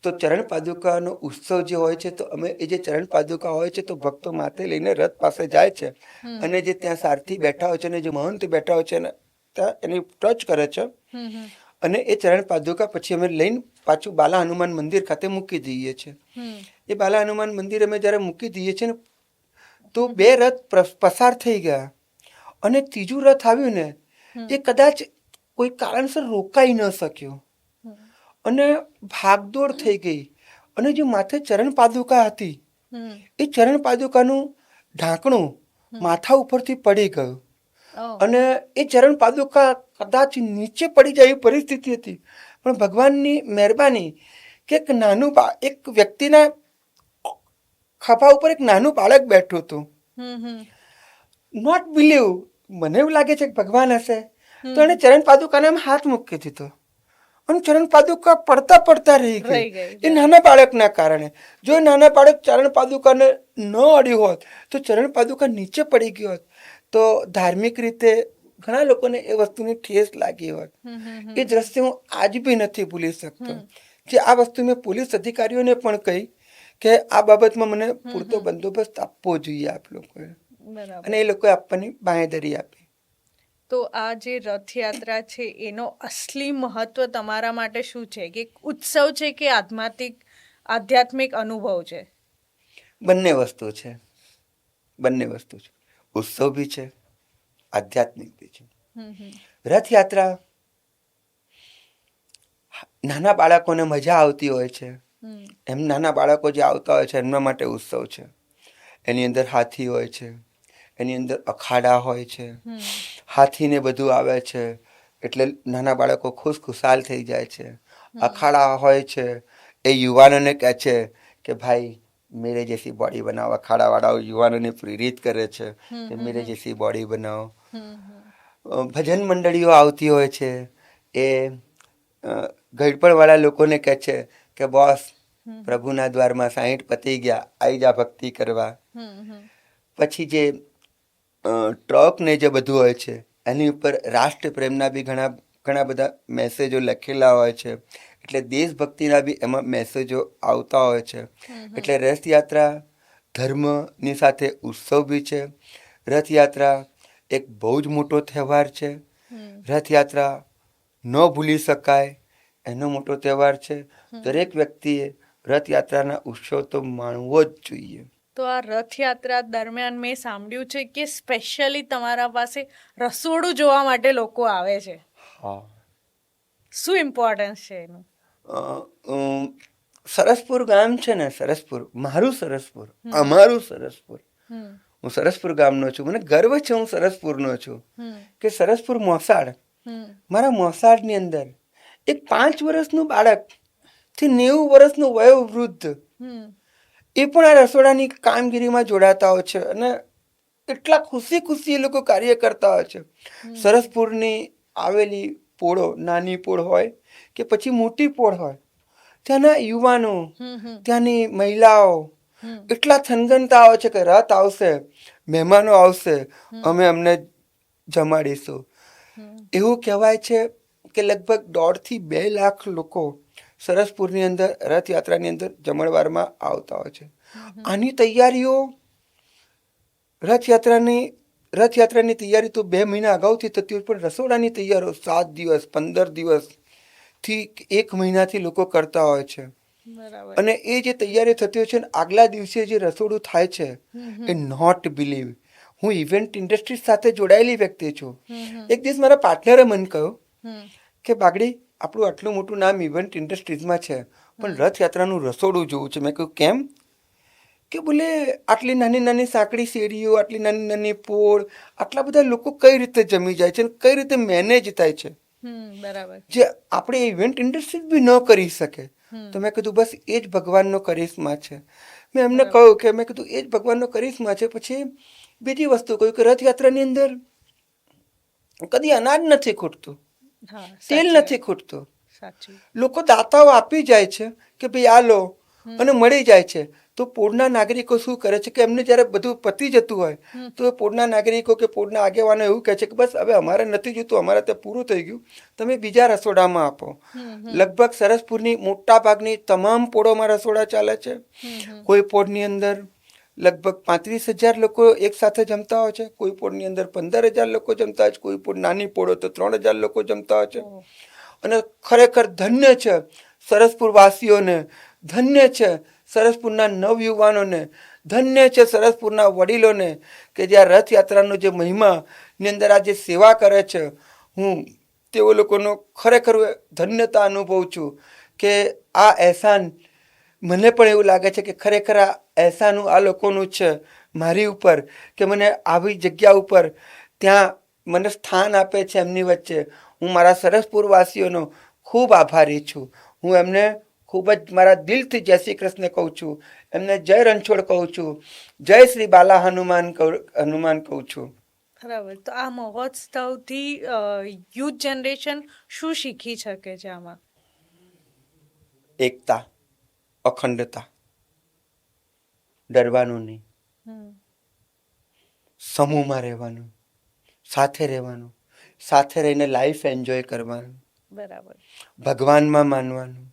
તો ચરણ પાદુકાનો ઉત્સવ જે હોય છે, તો અમે એ જે ચરણ પાદુકા હોય છે તો ભક્તો માથે લઈને રથ પાસે જાય છે અને જે ત્યાં સારથી બેઠા હોય છે અને જે મહંત બેઠા હોય છે એને ત્યાં એની ટચ કરે છે અને એ ચરણ પાદુકા પછી અમે લઈને પાછું બાલા હનુમાન મંદિર ખાતે મૂકી દઈએ છીએ. એ બાલા હનુમાન મંદિર અમે જ્યારે મૂકી દઈએ છીએ ને તો 2 રથ પસાર થઈ ગયા અને ત્રીજું રથ આવ્યું ને એ કદાચ કોઈ કારણસર રોકાઈ ન શક્યો અને ભાગદોડ થઈ ગઈ અને જે માથે ચરણ પાદુકા હતી એ ચરણ પાદુકાનું ઢાંકણું માથા ઉપરથી પડી ગયું અને એ ચરણ પાદુકા કદાચ નીચે પડી જાય એવી પરિસ્થિતિ હતી. પણ ભગવાનની મહેરબાની કે એક વ્યક્તિના ખભા ઉપર એક નાનું બાળક બેઠું હતું. નોટ બિલીવ, મને એવું લાગે છે કે ભગવાન હશે. તો એને ચરણ પાદુકાને આમ હાથ મૂકી દીધો અને ચરણ પાદુકા પડતા પડતા રહી ગઈ એ નાના બાળકના કારણે. જો નાના બાળક ચરણ પાદુકાને ન અડ્યું હોત તો ચરણ પાદુકા નીચે પડી ગઈ હોત તો ધાર્મિક રીતે ઘણા લોકોને એ વસ્તુની ઠેસ લાગી હોત. એ દ્રશ્ય હું આજ બી નથી ભૂલી શકતો. જે આ વસ્તુ મેં પોલીસ અધિકારીઓને પણ કહી કે આ બાબતમાં મને પૂરતો બંદોબસ્ત આપવો જોઈએ આપ લોકોએ, અને એ લોકોએ આપવાની બાંહેધરી આપી. તો આ જે રથયાત્રા છે એનો અસલી મહત્વ તમારા માટે શું છે? કે ઉત્સવ છે કે આધ્યાત્મિક અનુભવ છે? બંને વસ્તુ છે, બંને વસ્તુ છે. ઉત્સવ બી છે, આધ્યાત્મિક બી છે. રથયાત્રા નાના બાળકોને મજા આવતી હોય છે. એમ નાના બાળકો જે આવતા હોય છે એમના માટે ઉત્સવ છે. એની અંદર હાથી હોય છે, એની અંદર અખાડા હોય છે, હાથીને બધું આવે છે એટલે નાના બાળકો ખુશાલ થઈ જાય છે. અખાડા હોય છે એ યુવાનોને કહે છે કે ભાઈ મેરે જૈસી બોડી બનાવો. અખાડાવાળાઓ યુવાનોને પ્રેરિત કરે છે કે મેરે જૈસી બોડી બનાવો. ભજન મંડળીઓ આવતી હોય છે, એ ગળપણવાળા લોકોને કહે છે કે બોસ પ્રભુના દ્વારમાં 60 પતી ગયા, આવી જા ભક્તિ કરવા. પછી જે ટ્રક ને જે બધું હોય છે એની ઉપર રાષ્ટ્ર પ્રેમના બી ઘણા બધા મેસેજો લખેલા હોય છે. એટલે દેશભક્તિના બી એમાં મેસેજો આવતા હોય છે. એટલે રથયાત્રા ધર્મની સાથે ઉત્સવ બી છે. રથયાત્રા એક બહુ જ મોટો તહેવાર છે. રથયાત્રા ન ભૂલી શકાય એનો મોટો તહેવાર છે. દરેક વ્યક્તિએ રથયાત્રાના ઉત્સવ તો માણવો જ જોઈએ. તો આ રથયાત્રા દરમિયાન મેં સાંભળ્યું છે કે સ્પેશિયલી તમારા પાસે રસોડું જોવા માટે લોકો આવે છે. હા, શું ઇમ્પોર્ટન્સ છે એનું? સરસપુર ગામ છે ને, સરસપુર, મારું સરસપુર, અમારું સરસપુર. હું સરસપુર ગામનો છું, મને ગર્વ છે હું સરસપુરનો છું. કે સરસપુર મોસાળ, મારા મોસાળની અંદર એક 5 વર્ષનું બાળક થી 90 વર્ષનું વયોવૃદ્ધ એ પણ આ રસોડાની કામગીરીમાં જોડાતા હોય છે અને એટલા ખુશી એ લોકો કાર્ય કરતા હોય છે. સરસપુરની આવેલી પોળો, નાની પોળ હોય કે પછી મોટી પોળ હોય, ત્યાંના યુવાનો, ત્યાંની મહિલાઓ એટલા થનગનતા હોય છે કે રાત આવશે, મહેમાનો આવશે, અમે એમને જમાડીશું. એવું કહેવાય છે કે લગભગ 1.5 થી 2 લાખ લોકો સરસપુરની અંદર રથયાત્રાની અંદર જમણવારમાં આવતા હોય છે. આની તૈયારીઓ, રથયાત્રાની તૈયારી તો 2 મહિના અગાઉથી થતી હોય, પણ રસોડાની તૈયારીઓ 7 દિવસ, 15 દિવસથી 1 મહિનાથી લોકો કરતા હોય છે. અને એ જે તૈયારી થતી હોય છે ને આગલા દિવસે જે રસોડું થાય છે, એ નોટ બિલીવ. હું ઇવેન્ટ ઇન્ડસ્ટ્રી સાથે જોડાયેલી વ્યક્તિ છું. એક દિવસ મારા પાર્ટનરે મને કહ્યું કે બાગડી, આપણું આટલું મોટું નામ ઇવેન્ટ ઇન્ડસ્ટ્રીઝમાં છે, પણ રથયાત્રાનું રસોડું જોવું છે. મેં કહ્યું કેમ? કે બોલે આટલી નાની નાની સાંકડી શેરીઓ, આટલી નાની નાની પોળ, આટલા બધા લોકો કઈ રીતે જમી જાય છે, કઈ રીતે મેનેજ થાય છે, જે આપણે ઇવેન્ટ ઇન્ડસ્ટ્રી બી ન કરી શકે. તો મેં કીધું બસ એ જ ભગવાનનો કરિશ્મા છે. મેં એમને કહ્યું કે મેં કીધું એ જ ભગવાનનો કરિશ્મા છે. પછી બીજી વસ્તુ કહ્યું કે રથયાત્રાની અંદર કદી અનાજ નથી ખૂટતું, તેલ નથી ખૂટતું. લોકો દાતાઓ આપી જાય છે કે ભાઈ આ લો, અને મળી જાય છે. તો પોળના નાગરિકો શું કરે છે કે એમને જ્યારે બધું પતી જતું હોય તો પોળના નાગરિકો કે પોળના આગેવાનો એવું કહે છે કે બસ હવે અમારે નથી જોતું, અમારે ત્યાં પૂરું થઈ ગયું, તમે બીજા રસોડામાં આપો. લગભગ સરસપુરની મોટા ભાગની તમામ પોળોમાં રસોડા ચાલે છે. કોઈ પોળની અંદર લગભગ 35,000 લોકો એક સાથે જમતા હોય છે, કોઈ પોળની અંદર 15,000 લોકો જમતા હોય છે, કોઈ પોળ નાની પોળો તો 3,000 લોકો જમતા હોય છે. અને ખરેખર ધન્ય છે સરસપુર વાસીઓને, ધન્ય છે સરસપુરના નવયુવાનોને, ધન્ય છે સરસપુરના વડીલોને કે જે આ રથયાત્રાનો જે મહિમાની અંદર આ જે સેવા કરે છે. હું તેઓ લોકોનો ખરેખર ધન્યતા અનુભવું છું કે આ અહેસાન, મને પણ એવું લાગે છે કે ખરેખર આ અહેસાનું આ લોકોનું છે મારી ઉપર, કે મને આવી જગ્યા ઉપર ત્યાં મને સ્થાન આપે છે એમની વચ્ચે. હું મારા સરસપુર વાસીઓનો ખૂબ આભારી છું. હું એમને ખૂબ જ મારા દિલથી જય શ્રી કૃષ્ણ કહું છું, એમને જય રણછોડ કહું છું, જય શ્રી બાલા હનુમાન કહું છું. બરાબર. તો આ મહોત્સવથી યુથ જનરેશન શું શીખી શકે છે આમાં? એકતા, અખંડતા, ડરવાનું નહીં, સમૂહમાં રહેવાનું, સાથે રહેવાનું, સાથે રહીને લાઈફ એન્જોય કરવાનું, બરાબર, ભગવાનમાં માનવાનું.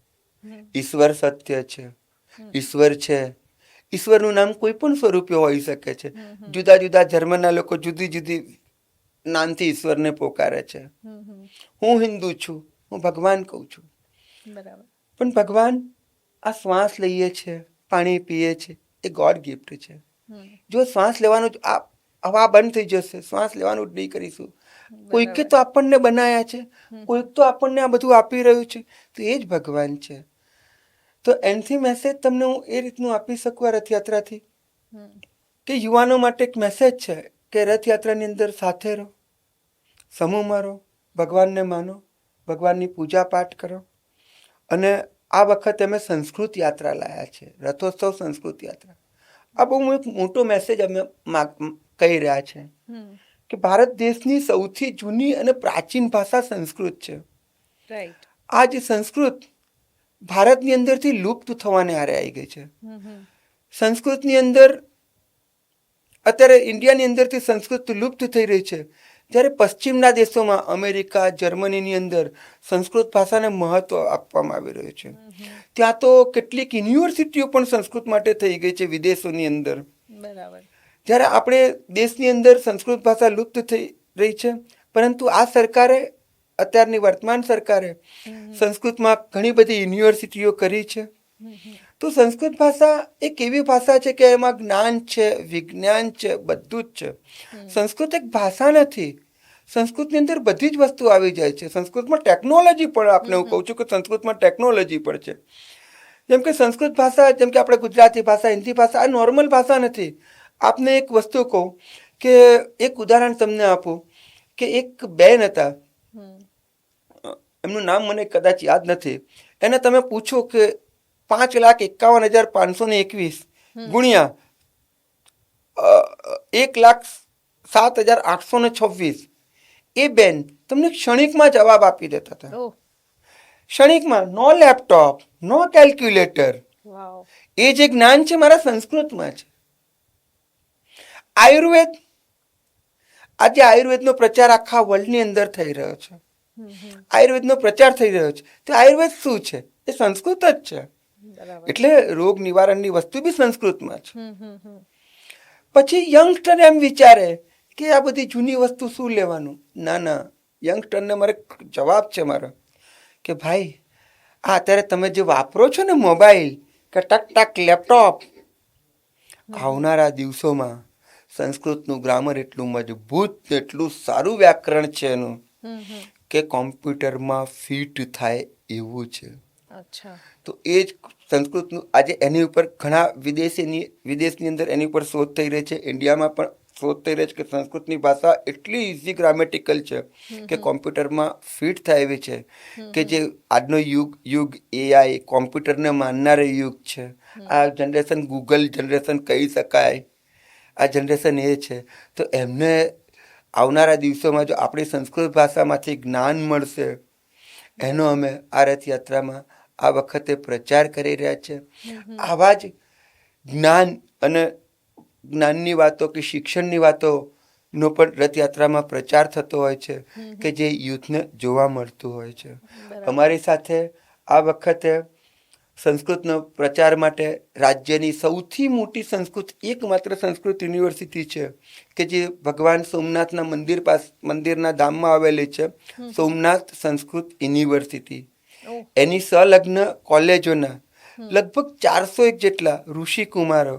ઈશ્વર સત્ય છે, ઈશ્વર છે. ઈશ્વરનું નામ કોઈ પણ સ્વરૂપે હોઈ શકે છે. જુદા જુદા ધર્મના લોકો જુદી જુદી નામથી ઈશ્વરને પોકારે છે. હું હિન્દુ છું, હું ભગવાન કહું છું. બરાબર. પણ ભગવાન, આ શ્વાસ લઈએ છે, પાણી પીએ છે, એ ગોડ ગિફ્ટ છે. જો શ્વાસ લેવાનું આ હવા બંધ થઈ જશે, શ્વાસ લેવાનું જ નહીં કરીશું. કોઈકે તો આપણને બનાયા છે, કોઈક તો આપણને આ બધું આપી રહ્યું છે, તો એ જ ભગવાન છે. તો એનથી મેસેજ તમને હું એ રીતનું આપી શકું આ રથયાત્રાથી, કે યુવાનો માટે એક મેસેજ છે કે રથયાત્રાની અંદર સાથે રહો, સમૂહમાં રહો, ભગવાનને માનો, ભગવાનની પૂજા પાઠ કરો. અને આ વખતે અમે સંસ્કૃત યાત્રા લાયા છે, રથોત્સવ સંસ્કૃત યાત્રા. આ બહુ એક મોટો મેસેજ અમે કહી રહ્યા છે કે ભારત દેશની સૌથી જૂની અને પ્રાચીન ભાષા સંસ્કૃત છે. આ જે સંસ્કૃત ભારતની અંદરથી લુપ્ત થવાને આરે આવી ગઈ છે. સંસ્કૃતની અંદર અત્યારે ઇન્ડિયાની અંદરથી સંસ્કૃત લુપ્ત થઈ રહી છે, જ્યારે પશ્ચિમના દેશોમાં, અમેરિકા, જર્મનીની અંદર સંસ્કૃત ભાષાને મહત્વ આપવામાં આવી રહ્યું છે. ત્યાં તો કેટલીક યુનિવર્સિટીઓ પણ સંસ્કૃત માટે થઈ ગઈ છે વિદેશોની અંદર. બરાબર. જ્યારે આપણે દેશની અંદર સંસ્કૃત ભાષા લુપ્ત થઈ રહી છે, પરંતુ આ સરકારે, અત્યારની વર્તમાન સરકારે સંસ્કૃતમાં ઘણી બધી યુનિવર્સિટીઓ કરી છે. તો સંસ્કૃત ભાષા એક એવી ભાષા છે કે એમાં જ્ઞાન છે, વિજ્ઞાન છે, બધું જ છે. સંસ્કૃત એક ભાષા નથી, સંસ્કૃતની અંદર બધી જ વસ્તુ આવી જાય છે. સંસ્કૃતમાં ટેકનોલોજી પણ, આપણે હું કહું છું કે સંસ્કૃતમાં ટેકનોલોજી પણ છે. જેમ કે સંસ્કૃત ભાષા, જેમ કે આપણે ગુજરાતી ભાષા, હિન્દી ભાષા, આ નોર્મલ ભાષા નથી. આપને એક વસ્તુ કહું કે એક ઉદાહરણ તમને આપું કે એક બેન હતા, એમનું નામ મને કદાચ યાદ નથી. એને તમે પૂછો કે 5,51,521 ગુણ્યા 1,07,826, એ બેન તમને ક્ષણિકમાં જવાબ આપી દેતા હતા. ઓહ, ક્ષણિકમાં, નો લેપટોપ, નો કેલ્ક્યુલેટર. વાવ. એ જે જ્ઞાન છે મારા સંસ્કૃતમાં છે. આયુર્વેદ, આજે આયુર્વેદનો પ્રચાર આખા વર્લ્ડની અંદર થઈ રહ્યો છે. આયુર્વેદનો પ્રચાર થઈ રહ્યો છે. તો આયુર્વેદ શું છે? એ સંસ્કૃત જ છે. બરાબર. એટલે રોગ નિવારણની વસ્તુ બી સંસ્કૃતમાં છે. પછી યંગસ્ટર એમ વિચારે કે આ બધી જૂની વસ્તુ શું લેવાનું. ના ના, યંગસ્ટરને મારે જવાબ છે મારો કે ભાઈ, આ અત્યારે તમે જે વાપરો છો ને મોબાઈલ કે ટક ટક લેપટોપ, આવનારા દિવસોમાં સંસ્કૃતનું ગ્રામર એટલું મજબૂત, એટલું સારું વ્યાકરણ છે એનું કે કોમ્પ્યુટરમાં ફિટ થાય એવું છે. અચ્છા. તો એ જ સંસ્કૃતનું આજે એની ઉપર ઘણા વિદેશની અંદર એની ઉપર શોધ થઈ રહી છે. ઇન્ડિયામાં પણ શોધ થઈ રહી છે કે સંસ્કૃતની ભાષા એટલી ઇઝી ગ્રામેટિકલ છે કે કોમ્પ્યુટરમાં ફિટ થાય એવી છે કે જે આજનો યુગ એઆઈ, કોમ્પ્યુટરને માનનારો યુગ છે. આ જનરેશન ગૂગલ જનરેશન કહી શકાય. આ જનરેશન એ છે. તો એમને આવનારા દિવસોમાં જો આપણી સંસ્કૃત ભાષામાંથી જ્ઞાન મળશે, એનો અમે આ રથયાત્રામાં આ વખતે પ્રચાર કરી રહ્યા છે. આવા જ જ્ઞાન અને જ્ઞાનની વાતો કે શિક્ષણની વાતોનો પણ રથયાત્રામાં પ્રચાર થતો હોય છે કે જે યુથને જોવા મળતું હોય છે. અમારી સાથે આ વખતે સંસ્કૃતનો પ્રચાર માટે રાજ્યની સૌથી મોટી એકમાત્ર સંસ્કૃત યુનિવર્સિટી છે કે જે ભગવાન સોમનાથના મંદિરના ધામમાં આવેલી છે, સોમનાથ સંસ્કૃત યુનિવર્સિટી. એની સંલગ્ન કોલેજોના લગભગ 401 જેટલા ઋષિકુમારો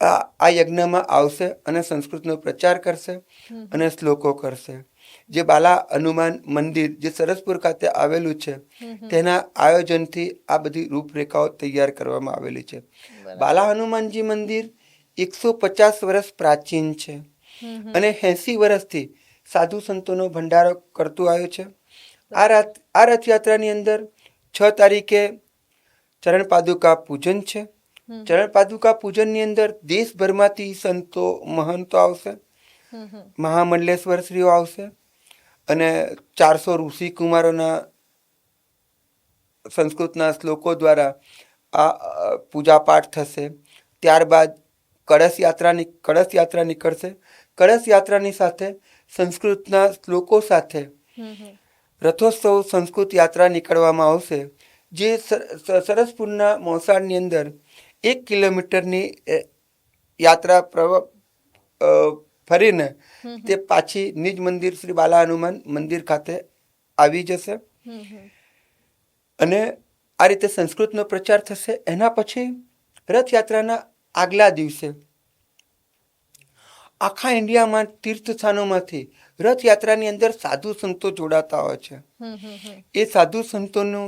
આ યજ્ઞમાં આવશે અને સંસ્કૃતનો પ્રચાર કરશે અને શ્લોકો કરશે. જે બાલા હનુમાન મંદિર જે સરસપુર ખાતે આવેલું છે, તેના આયોજનથી આ બધી રૂપરેખાઓ તૈયાર કરવામાં આવેલી છે. બાલા હનુમાનજી મંદિર 150 વર્ષ પ્રાચીન છે અને 80 વર્ષથી સાધુ સંતોનો ભંડારો કરતું આવ્યું છે. આ રથયાત્રાની અંદર 6 તારીખે ચરણ પાદુકા પૂજન છે. ચરણ પાદુકા પૂજનની અંદર દેશભરમાંથી સંતો મહંતો આવશે, મહામંડલેશ્વર શ્રીઓ આવશે અને 400 ઋષિ કુમારોના સંસ્કૃતના શ્લોકો દ્વારા આ પૂજાપાઠ થશે. ત્યારબાદ કળશ યાત્રા નીકળશે. કળશ યાત્રાની સાથે સંસ્કૃતના શ્લોકો સાથે રથોત્સવ સંસ્કૃત યાત્રા નીકળવામાં આવશે, જે સરસપુરના મોસાળની અંદર 1 કિલોમીટરની યાત્રા ફરીને તે પાછી નિજ મંદિર શ્રી બાલા હનુમાન મંદિર ખાતે આવી જશે અને આ રીતે સંસ્કૃતનો પ્રચાર થશે. એના પછી રથયાત્રાના આગલા દિવસે આખા ઇન્ડિયામાં તીર્થસ્થાનોમાંથી રથયાત્રાની અંદર સાધુ સંતો જોડાતા હોય છે. એ સાધુ સંતોનો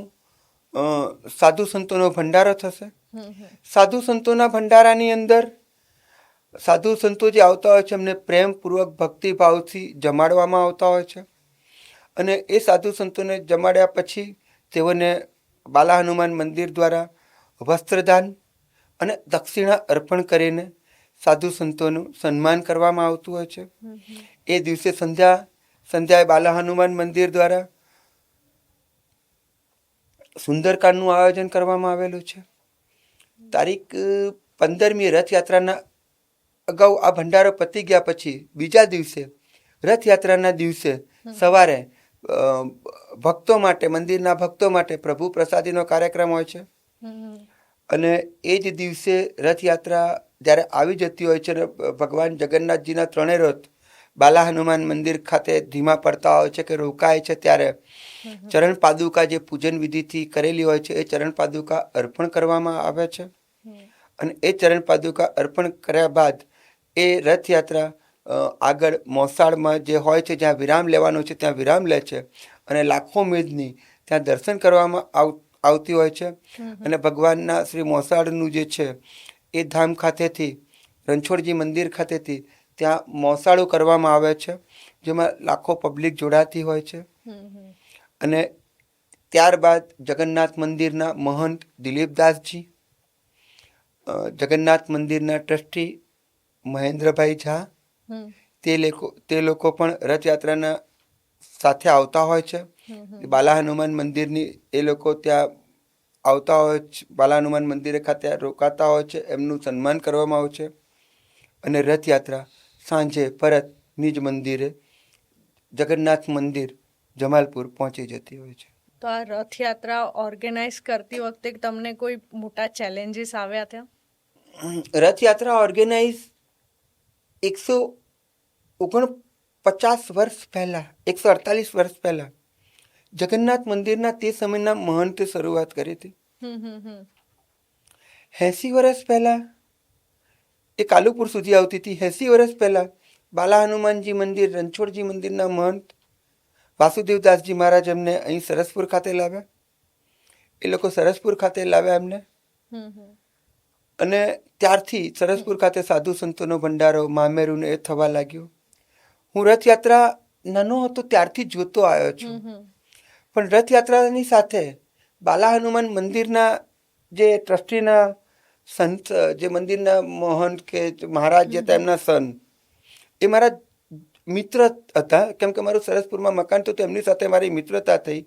ભંડારો થશે. સાધુ સંતોના ભંડારાની અંદર સાધુ સંતો જે આવતા હોય છે એમને પ્રેમપૂર્વક ભક્તિભાવથી જમાડવામાં આવતા હોય છે અને એ સાધુ સંતોને જમાડ્યા પછી તેઓને બાલા હનુમાન મંદિર દ્વારા વસ્ત્રદાન અને દક્ષિણા અર્પણ કરીને સાધુ સંતોનું સન્માન કરવામાં આવતું હોય છે. એ દિવસે સંધ્યાએ બાલા હનુમાન મંદિર દ્વારા સુંદરકાંડનું આયોજન કરવામાં આવેલું છે. તારીખ 15મી રથયાત્રાના અગાઉ આ ભંડારો પતી ગયા પછી બીજા દિવસે રથયાત્રાના દિવસે સવારે મંદિરના ભક્તો માટે પ્રભુ પ્રસાદીનો કાર્યક્રમ હોય છે અને એ જ દિવસે રથયાત્રા જ્યારે આવી જતી હોય છે, ભગવાન જગન્નાથજીના 3 રથ બાલા હનુમાન મંદિર ખાતે ધીમા પડતા હોય છે કે રોકાય છે, ત્યારે ચરણ પાદુકા જે પૂજન વિધિથી કરેલી હોય છે એ ચરણ પાદુકા અર્પણ કરવામાં આવે છે અને એ ચરણ પાદુકા અર્પણ કર્યા બાદ એ રથયાત્રા આગળ મોસાળમાં જે હોય છે જ્યાં વિરામ લેવાનો છે ત્યાં વિરામ લે છે અને લાખો મેદની ત્યાં દર્શન કરવામાં આવતી હોય છે. અને ભગવાનના શ્રી મોસાળનું જે છે એ ધામ ખાતેથી રણછોડજી મંદિર ખાતેથી ત્યાં મોસાળું કરવામાં આવે છે, જેમાં લાખો પબ્લિક જોડાતી હોય છે. અને ત્યારબાદ જગન્નાથ મંદિરના મહંત દિલીપદાસજી, જગન્નાથ મંદિરના ટ્રસ્ટી મહેન્દ્રભાઈ ઝા, તે લોકો પણ રથયાત્રાના સાથે આવતા હોય છે. બાલા હનુમાન મંદિરની એ લોકો ત્યાં આવતા હોય છે, બાલા હનુમાન મંદિરે ખાતે રોકાતા હોય છે, એમનું સન્માન કરવામાં આવે છે. અને રથયાત્રા સાંજે પરત નિજ મંદિરે જગન્નાથ મંદિર જમાલપુર પહોંચી જતી હોય છે. તો આ રથયાત્રા ઓર્ગેનાઇઝ કરતી વખતે તમને કોઈ મોટા ચેલેન્જીસ આવ્યા ત્યાં? રથયાત્રા ઓર્ગેનાઇઝ 149 વર્ષ પહેલાં, 148 વર્ષ પહેલાં જગન્નાથ મંદિરના તે સમયના મહંતે શરૂઆત કરી હતી. 80 વર્ષ પહેલાં એ કાલુપુર સુધી આવતી હતી. 80 વર્ષ પહેલાં બાલા હનુમાનજી મંદિર, રણછોડજી મંદિરના મહંત વાસુદેવદાસજી મહારાજ એમને અહીં સરસપુર ખાતે લાવ્યા. એ લોકો સરસપુર ખાતે લાવ્યા એમને. અને ત્યારથી સરસપુર ખાતે સાધુ સંતોનો ભંડારો, મામેરું એ થવા લાગ્યો. હું રથયાત્રા નાનો હતો ત્યારથી જોતો આવ્યો છું. પણ રથયાત્રાની સાથે બાલા હનુમાન મંદિરના જે ટ્રસ્ટીના સંત, જે મંદિરના મહંત કે મહારાજ જે હતા એમના સન, એ મારા મિત્ર હતા. કેમ કે મારું સરસપુરમાં મકાન હતું, એમની સાથે મારી મિત્રતા થઈ.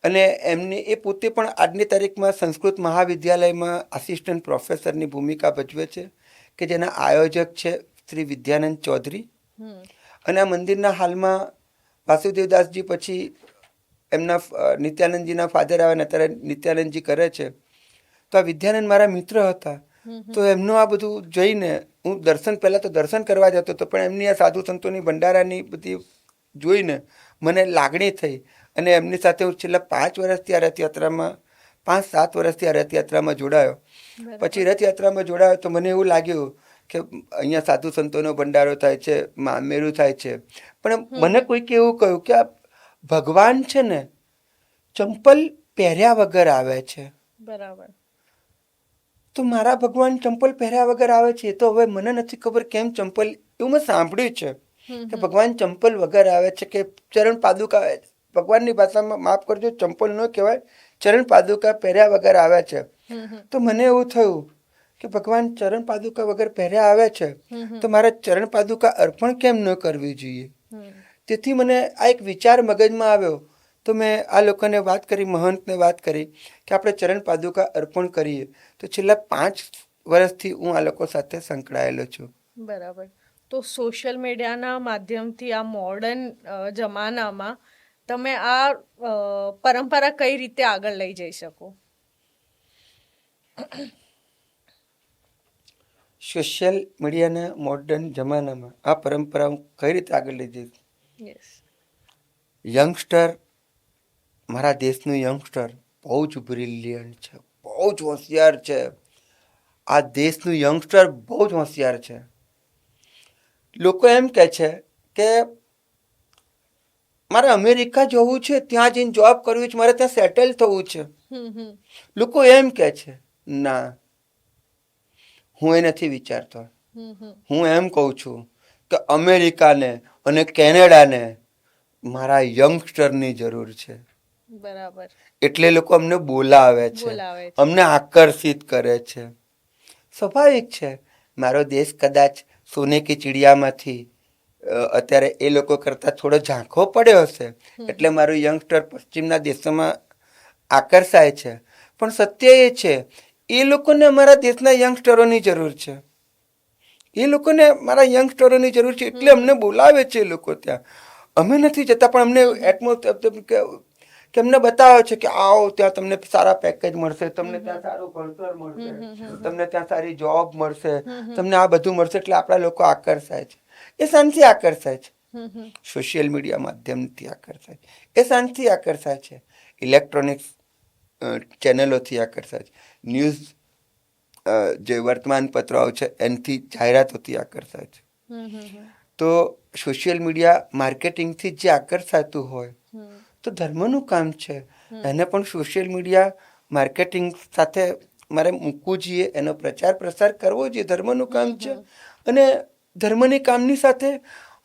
અને એમને એ પોતે પણ આજની તારીખમાં સંસ્કૃત મહાવિદ્યાલયમાં આસિસ્ટન્ટ પ્રોફેસરની ભૂમિકા ભજવે છે, કે જેના આયોજક છે શ્રી વિદ્યાનંદ ચૌધરી. અને આ મંદિરના હાલમાં વાસુદેવદાસજી પછી એમના નિત્યાનંદજીના ફાધર આવ્યા ને અત્યારે નિત્યાનંદજી કરે છે. તો આ વિદ્યાનંદ મારા મિત્ર હતા. તો એમનું આ બધું જોઈને હું પહેલાં તો દર્શન કરવા જતો હતો, પણ એમની આ સાધુ સંતોની ભંડારાની બધી જોઈને મને લાગણી થઈ. અને એમની સાથે હું છેલ્લા 5 વર્ષથી આ રથયાત્રામાં, 5-7 વર્ષથી આ રથયાત્રામાં જોડાયો. પછી રથયાત્રામાં જોડાયો તો મને એવું લાગ્યું કે અહીંયા સાધુ સંતોનો ભંડારો થાય છે, મામેરું થાય છે, પણ મને કોઈક એવું કહ્યું કે આ ભગવાન છે ને ચંપલ પહેર્યા વગર આવે છે. બરાબર. તો મારા ભગવાન ચંપલ પહેર્યા વગર આવે છે, તો હવે મને નથી ખબર કેમ ચંપલ, એવું મેં સાંભળ્યું છે કે ભગવાન ચંપલ વગર આવે છે, કે ચરણ પાદુકા, ભગવાનની ભાષામાં માફ કરજો ચંપલ ન કહેવાય, ચરણ પાદુકા પહેર્યા વગર આવે છે. તો મને એવું થયું કે ભગવાન ચરણ પાદુકા વગર પહેર્યા આવે છે, તો મારે ચરણ પાદુકા અર્પણ કેમ ન કરવી જોઈએ? તેથી મને આ એક વિચાર મગજમાં આવ્યો. તો મેં આ લોકોને વાત કરી, મહંતને વાત કરી કે આપણે ચરણ પાદુકા અર્પણ કરીએ. તો છેલ્લા 5 વર્ષથી હું આ લોકો સાથે સંકળાયેલો છું. બરાબર. તો સોશિયલ મીડિયાના માધ્યમથી આ મોડર્ન જમાનામાં તમે આ પરંપરા કઈ રીતે આગળ લઈ જઈ શકો? સોશિયલ મીડિયાના મોડર્ન જમાનામાં આ પરંપરા હું કઈ રીતે આગળ લઈ જઈશ? યંગસ્ટર, મારા દેશનું યંગસ્ટર બહુ જ બ્રિલિયન્ટ છે, બહુ જ હોશિયાર છે. આ દેશનું યંગસ્ટર બહુ જ હોશિયાર છે. લોકો એમ કહે છે કે મારે અમેરિકા જવું છે, ત્યાં જઈને જોબ કરવી છે, મારે ત્યાં સેટલ થવું છે. લોકો એમ કહે છે. ના, હું એ નથી વિચારતો. હું એમ કહું છું કે અમેરિકાને અને કેનેડાને મારા યંગસ્ટરની જરૂર છે. બરાબર. એટલે લોકો અમને બોલાવે છે, અમને આકર્ષિત કરે છે. સ્વાભાવિક છે, મારો દેશ કદાચ સોને કી ચિડિયામાંથી અત્યારે એ લોકો કરતાં થોડો ઝાંખો પડ્યો હશે, એટલે મારું યંગસ્ટર પશ્ચિમના દેશોમાં આકર્ષાય છે. પણ સત્ય એ છે, એ લોકોને અમારા દેશના યંગસ્ટરોની જરૂર છે. એ લોકોને મારા યંગસ્ટરોની જરૂર છે, એટલે અમને બોલાવે છે એ લોકો ત્યાં. અમે નથી જતા, પણ અમને કે અમને બતાવે છે કે આવો, ત્યાં તમને સારા પેકેજ મળશે, તમને ત્યાં સારું ભણતર મળશે, તમને ત્યાં સારી જોબ મળશે, તમને આ બધું મળશે. એટલે આપણા લોકો આકર્ષાય છે. એ શાનથી આકર્ષાય છે? સોશિયલ મીડિયા માધ્યમથી આકર્ષાય છે. એ શાનથી આકર્ષાય છે? ઇલેક્ટ્રોનિક્સ ચેનલોથી આકર્ષાય છે. ન્યૂઝ જે વર્તમાનપત્રો છે એનાથી, જાહેરાતોથી આકર્ષાય છે. તો સોશિયલ મીડિયા માર્કેટિંગથી જે આકર્ષાતું હોય તો ધર્મનું કામ છે, એને પણ સોશિયલ મીડિયા માર્કેટિંગ સાથે મારે મૂકવું જોઈએ, એનો પ્રચાર પ્રસાર કરવો જોઈએ, ધર્મનું કામ છે. અને ધર્મની કામની સાથે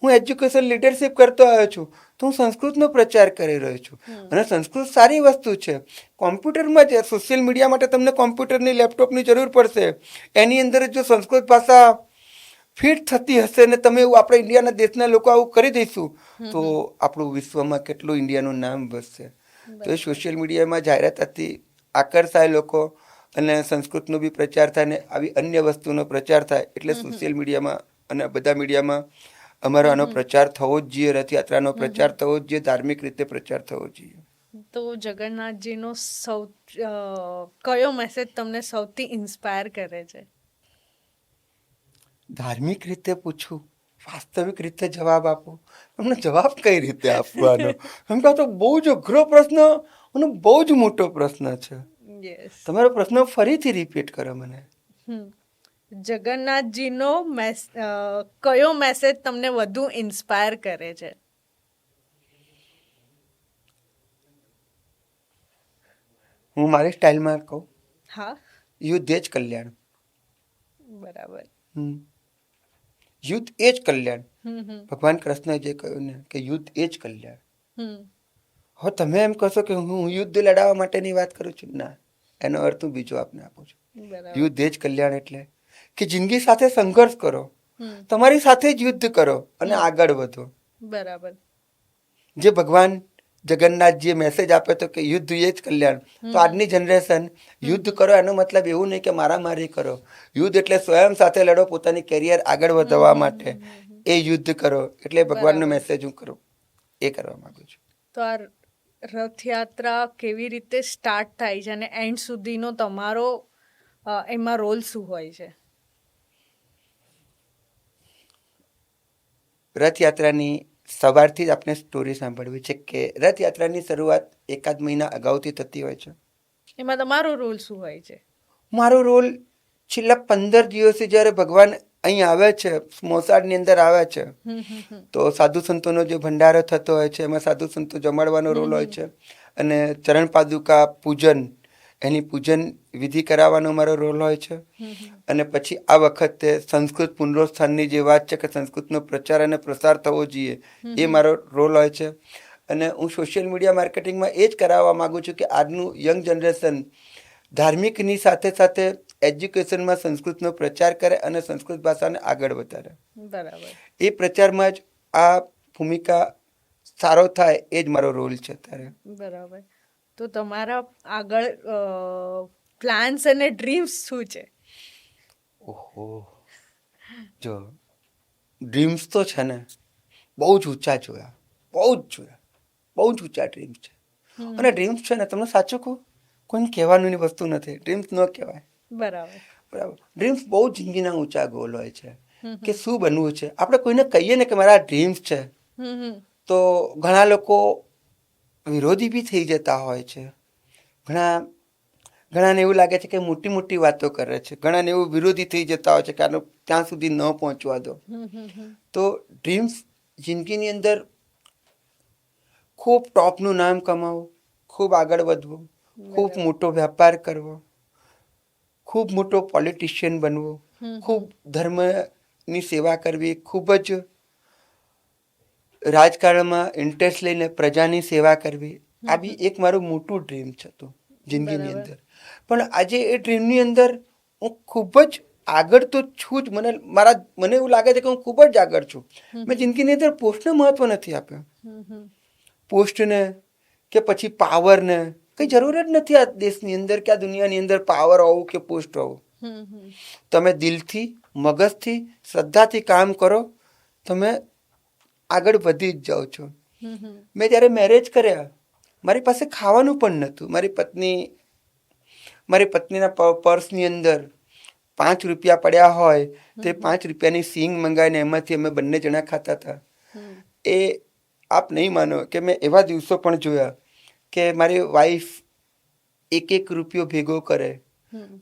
હું એજ્યુકેશન લીડરશિપ કરતો આવ્યો છું, તો હું સંસ્કૃતનો પ્રચાર કરી રહ્યો છું. અને સંસ્કૃત સારી વસ્તુ છે. કોમ્પ્યુટરમાં જ સોશિયલ મીડિયા માટે તમને કોમ્પ્યુટરની લેપટોપની જરૂર પડશે. એની અંદર જો સંસ્કૃત ભાષા ફિટ થતી હશે ને તમે એવું આપણે ઇન્ડિયાના દેશના લોકો આવું કરી દઈશું તો આપણું વિશ્વમાં કેટલું ઇન્ડિયાનું નામ વધશે. તો એ સોશિયલ મીડિયામાં જાહેરાતથી આકર્ષાય લોકો અને સંસ્કૃતનો બી પ્રચાર થાય ને આવી અન્ય વસ્તુનો પ્રચાર થાય એટલે સોશિયલ મીડિયામાં અને બધા મીડિયામાં અમારો આનો પ્રચાર થવો જ જોઈએ, રથયાત્રાનો પ્રચાર થવો જ જોઈએ, ધાર્મિક રીતે પ્રચાર થવો જોઈએ. તો જગન્નાથજીનો કયો મેસેજ તમને સૌથી ઇન્સ્પાયર કરે છે? ધાર્મિક રીતે પૂછું, વાસ્તવિક રીતે જવાબ આપો, તમને જવાબ કઈ રીતે આપવાનો? કેમ કે આ તો બહુ જ અઘરો પ્રશ્ન અને બહુ જ મોટો પ્રશ્ન છે. તમારો પ્રશ્ન ફરીથી રિપીટ કરો મને. જગન્નાથજીનો કયો મેસેજ તમને વધુ ઇન્સ્પાયર કરે છે? હું મારી સ્ટાઇલમાં કહું, હા, યુદ્ધ એ જ કલ્યાણ. બરાબર. યુદ્ધ એ જ કલ્યાણ. ભગવાન કૃષ્ણએ જે કહ્યું ને કે યુદ્ધ એ જ કલ્યાણ. હવે તમે એમ કહેશો કે હું યુદ્ધ લડાવવા માટેની વાત કરું છું, ના, એનો અર્થ હું બીજો આપને આપું છું. યુદ્ધ એ જ કલ્યાણ એટલે કે જિંદગી સાથે સંઘર્ષ કરો, તમારી સાથે જ યુદ્ધ કરો અને આગળ વધો. બરાબર. જે ભગવાન જગન્નાથજીએ મેસેજ આપ્યો હતો કે યુદ્ધ એ જ કલ્યાણ, તો આજની જનરેશન યુદ્ધ કરો એનો મતલબ એવું નહીં કે મારામારી કરો. યુદ્ધ એટલે સ્વયં સાથે લડો, પોતાની કેરિયર આગળ વધવા માટે એ યુદ્ધ કરો. એટલે ભગવાનનો મેસેજ હું કરું એ કરવા માંગુ છું. તો આ રથયાત્રા કેવી રીતે સ્ટાર્ટ થાય છે અને એન્ડ સુધીનો તમારો એમાં રોલ શું હોય છે? રથયાત્રાની સવારથી જ આપણે સ્ટોરી સાંભળવી છે કે રથયાત્રાની શરૂઆત એકાદ મહિના અગાઉથી થતી હોય છે. એમાં તમારો રોલ શું હોય છે? મારો રોલ છેલ્લા 15 દિવસથી જ્યારે ભગવાન અહીં આવે છે, મોસાળની અંદર આવે છે, તો સાધુ સંતોનો જે ભંડારો થતો હોય છે એમાં સાધુ સંતો જમાડવાનો રોલ હોય છે અને ચરણ પાદુકા પૂજન, એની પૂજન વિધિ કરાવવાનો મારો રોલ હોય છે. અને પછી આ વખતે સંસ્કૃત પુનરોત્થાનની જે વાત છે કે સંસ્કૃતનો પ્રચાર અને પ્રસાર થવો જોઈએ એ મારો રોલ હોય છે. અને હું સોશિયલ મીડિયા માર્કેટિંગમાં એ જ કરાવવા માગું છું કે આજનું યંગ જનરેશન ધાર્મિકની સાથે સાથે એજ્યુકેશનમાં સંસ્કૃતનો પ્રચાર કરે અને સંસ્કૃત ભાષાને આગળ વધારે. બરાબર. એ પ્રચારમાં જ આ ભૂમિકા સારો થાય એ જ મારો રોલ છે અત્યારે. બરાબર. તો તમારા આગળ પ્લાન્સ અને ડ્રીમ્સ શું છે? ઓહો, જો ડ્રીમ્સ તો છે ને બહુ જ ઊંચા જોયા, બહુ જ ઊંચા ડ્રીમ્સ છે. અને ડ્રીમ્સ છે ને તમને સાચું કહું, કોઈને કહેવાની વસ્તુ નથી, ડ્રીમ્સ ન કહેવાય. બરાબર. ડ્રીમ્સ બહુ જિંદગીના ઊંચા ગોલ હોય છે કે શું બનવું છે. આપણે કોઈને કહીએ ને કે મારા ડ્રીમ્સ છે તો ઘણા લોકો વિરોધી બી થઈ જતા હોય છે. ઘણાને એવું લાગે છે કે મોટી મોટી વાતો કરે છે, ઘણાને એવું વિરોધી થઈ જતા હોય છે કે આનો ત્યાં સુધી ન પહોંચવા દો. તો ડ્રીમ્સ જિંદગીની અંદર ખૂબ ટોપનું નામ કમાવું, ખૂબ આગળ વધવું, ખૂબ મોટો વેપાર કરવો, ખૂબ મોટો પોલિટિશિયન બનવું, ખૂબ ધર્મની સેવા કરવી, ખૂબ જ રાજકારણમાં ઇન્ટરેસ્ટ લઈને પ્રજાની સેવા કરવી, આ બી એક મારું મોટું ડ્રીમ હતું જિંદગીની અંદર. પણ આજે એ ડ્રીમની અંદર હું ખૂબ જ આગળ તો છું જ, મને એવું લાગે છે કે હું ખૂબ જ આગળ છું. મેં જિંદગીની અંદર પોસ્ટને મહત્વ નથી આપ્યો. પોસ્ટને કે પછી પાવરને કંઈ જરૂર જ નથી આ દેશની અંદર કે આ દુનિયાની અંદર પાવર હોવું કે પોસ્ટ હોવું. તમે દિલથી, મગજથી, શ્રદ્ધાથી કામ કરો, તમે આગળ વધી જ જાઓ છો. મેં જ્યારે મેરેજ કર્યા, મારી પાસે ખાવાનું પણ નહોતું. મારી પત્નીના પર્સની અંદર 5 રૂપિયા પડ્યા હોય તે 5 રૂપિયાની સીંગ મંગાવીને એમાંથી અમે બંને જણા ખાતા હતા. એ આપ નહીં માનો કે મેં એવા દિવસો પણ જોયા કે મારી વાઈફ 1 રૂપિયો ભેગો કરે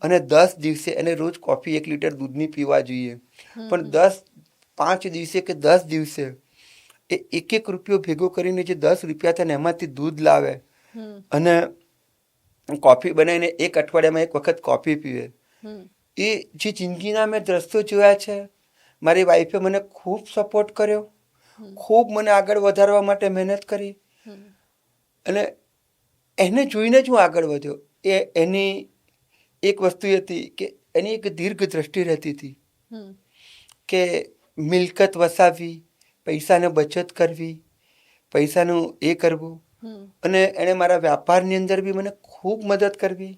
અને 10 દિવસે એને રોજ કોફી 1 લીટર દૂધની પીવા જોઈએ, પણ 5 દિવસે કે 10 દિવસે એ એક રૂપિયો ભેગો કરીને જે 10 રૂપિયા થાય ને એમાંથી દૂધ લાવે અને કોફી બનાવીને એક અઠવાડિયામાં એક વખત કોફી પીવે. એ જે જિંદગીના મેં દ્રશ્યો જોયા છે. મારી વાઈફે મને ખૂબ સપોર્ટ કર્યો, ખૂબ મને આગળ વધારવા માટે મહેનત કરી અને એને જોઈને જ હું આગળ વધ્યો. એની એક વસ્તુ એ હતી કે એની એક દીર્ઘ દ્રષ્ટિ રહેતી હતી કે મિલકત વસાવવી, પૈસાને બચત કરવી, પૈસાનું એ કરવું. અને એણે મારા વ્યાપારની અંદર બી મને ખૂબ મદદ કરવી.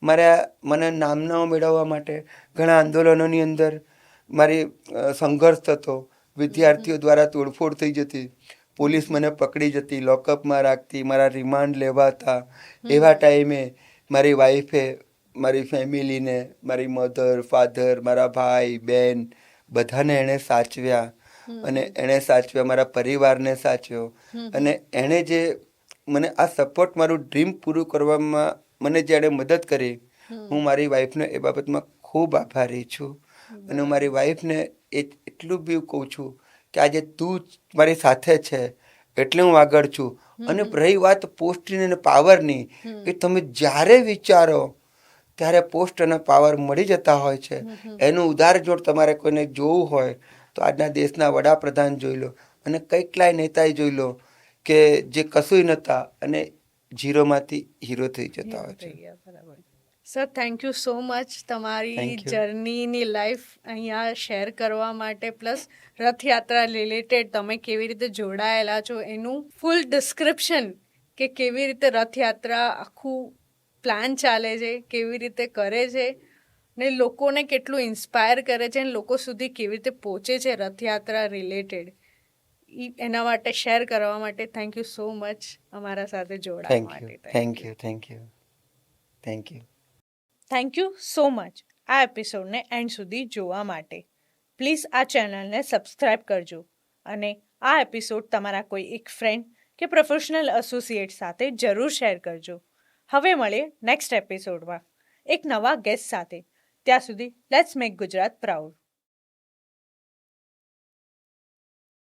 મને નામનાઓ મેળવવા માટે ઘણા આંદોલનોની અંદર મારી સંઘર્ષ થતો. વિદ્યાર્થીઓ દ્વારા તોડફોડ થઈ જતી, પોલીસ મને પકડી જતી, લોકઅપમાં રાખતી, મારા રિમાન્ડ લેવાતા. એવા ટાઈમે મારી વાઈફે મારી ફેમિલીને, મારી મધર, ફાધર, મારા ભાઈ, બહેન બધાને એણે સાચવ્યા અને એણે સાચવ્યા, મારા પરિવારને સાચવ્યો. અને એણે જે મને આ સપોર્ટ, મારું ડ્રીમ પૂરું કરવામાં મને જેણે મદદ કરી, હું મારી વાઈફને એ બાબતમાં ખૂબ આભારી છું. અને હું મારી વાઈફને એટલું બી કહું છું કે આજે તું મારી સાથે છે એટલે હું આગળ છું. અને રહી વાત પોસ્ટની અને પાવરની, કે તમે જ્યારે વિચારો ત્યારે પોસ્ટ અને પાવર મળી જતા હોય છે. એનું ઉદાહરણ તમારે કોઈને જોવું હોય તો આજના દેશના વડાપ્રધાન જોઈ લો અને કેટલાય નેતાએ જોઈ લો કે જે કશુંય નહોતા અને ઝીરોમાંથી હીરો થઈ જતા હોય છે. Sir, thank you so much તમારી Thank you. જર્નીની લાઈફ અહીંયા શેર કરવા માટે, પ્લસ રથયાત્રા રિલેટેડ તમે કેવી રીતે જોડાયેલા છો એનું ફૂલ ડિસ્ક્રિપ્શન, કે કેવી રીતે રથયાત્રા આખું પ્લાન ચાલે છે, કેવી રીતે કરે છે ને લોકોને કેટલું ઇન્સ્પાયર કરે છે અને લોકો સુધી કેવી રીતે પહોંચે છે રથયાત્રા રિલેટેડ, એના માટે શેર કરવા માટે થેન્ક યુ સો મચ અમારા સાથે જોડાવા માટે. Thank you thank you thank you thank you so much આ એપિસોડને એન્ડ સુધી જોવા માટે. પ્લીઝ આ ચેનલને સબસ્ક્રાઈબ કરજો અને આ એપિસોડ તમારા કોઈ એક ફ્રેન્ડ કે પ્રોફેશનલ એસોસિએટ સાથે જરૂર શેર કરજો. હવે મળીએ નેક્સ્ટ એપિસોડમાં એક નવા ગેસ્ટ સાથે. ત્યાં સુધી લેટ્સ મેક ગુજરાત પ્રાઉડ.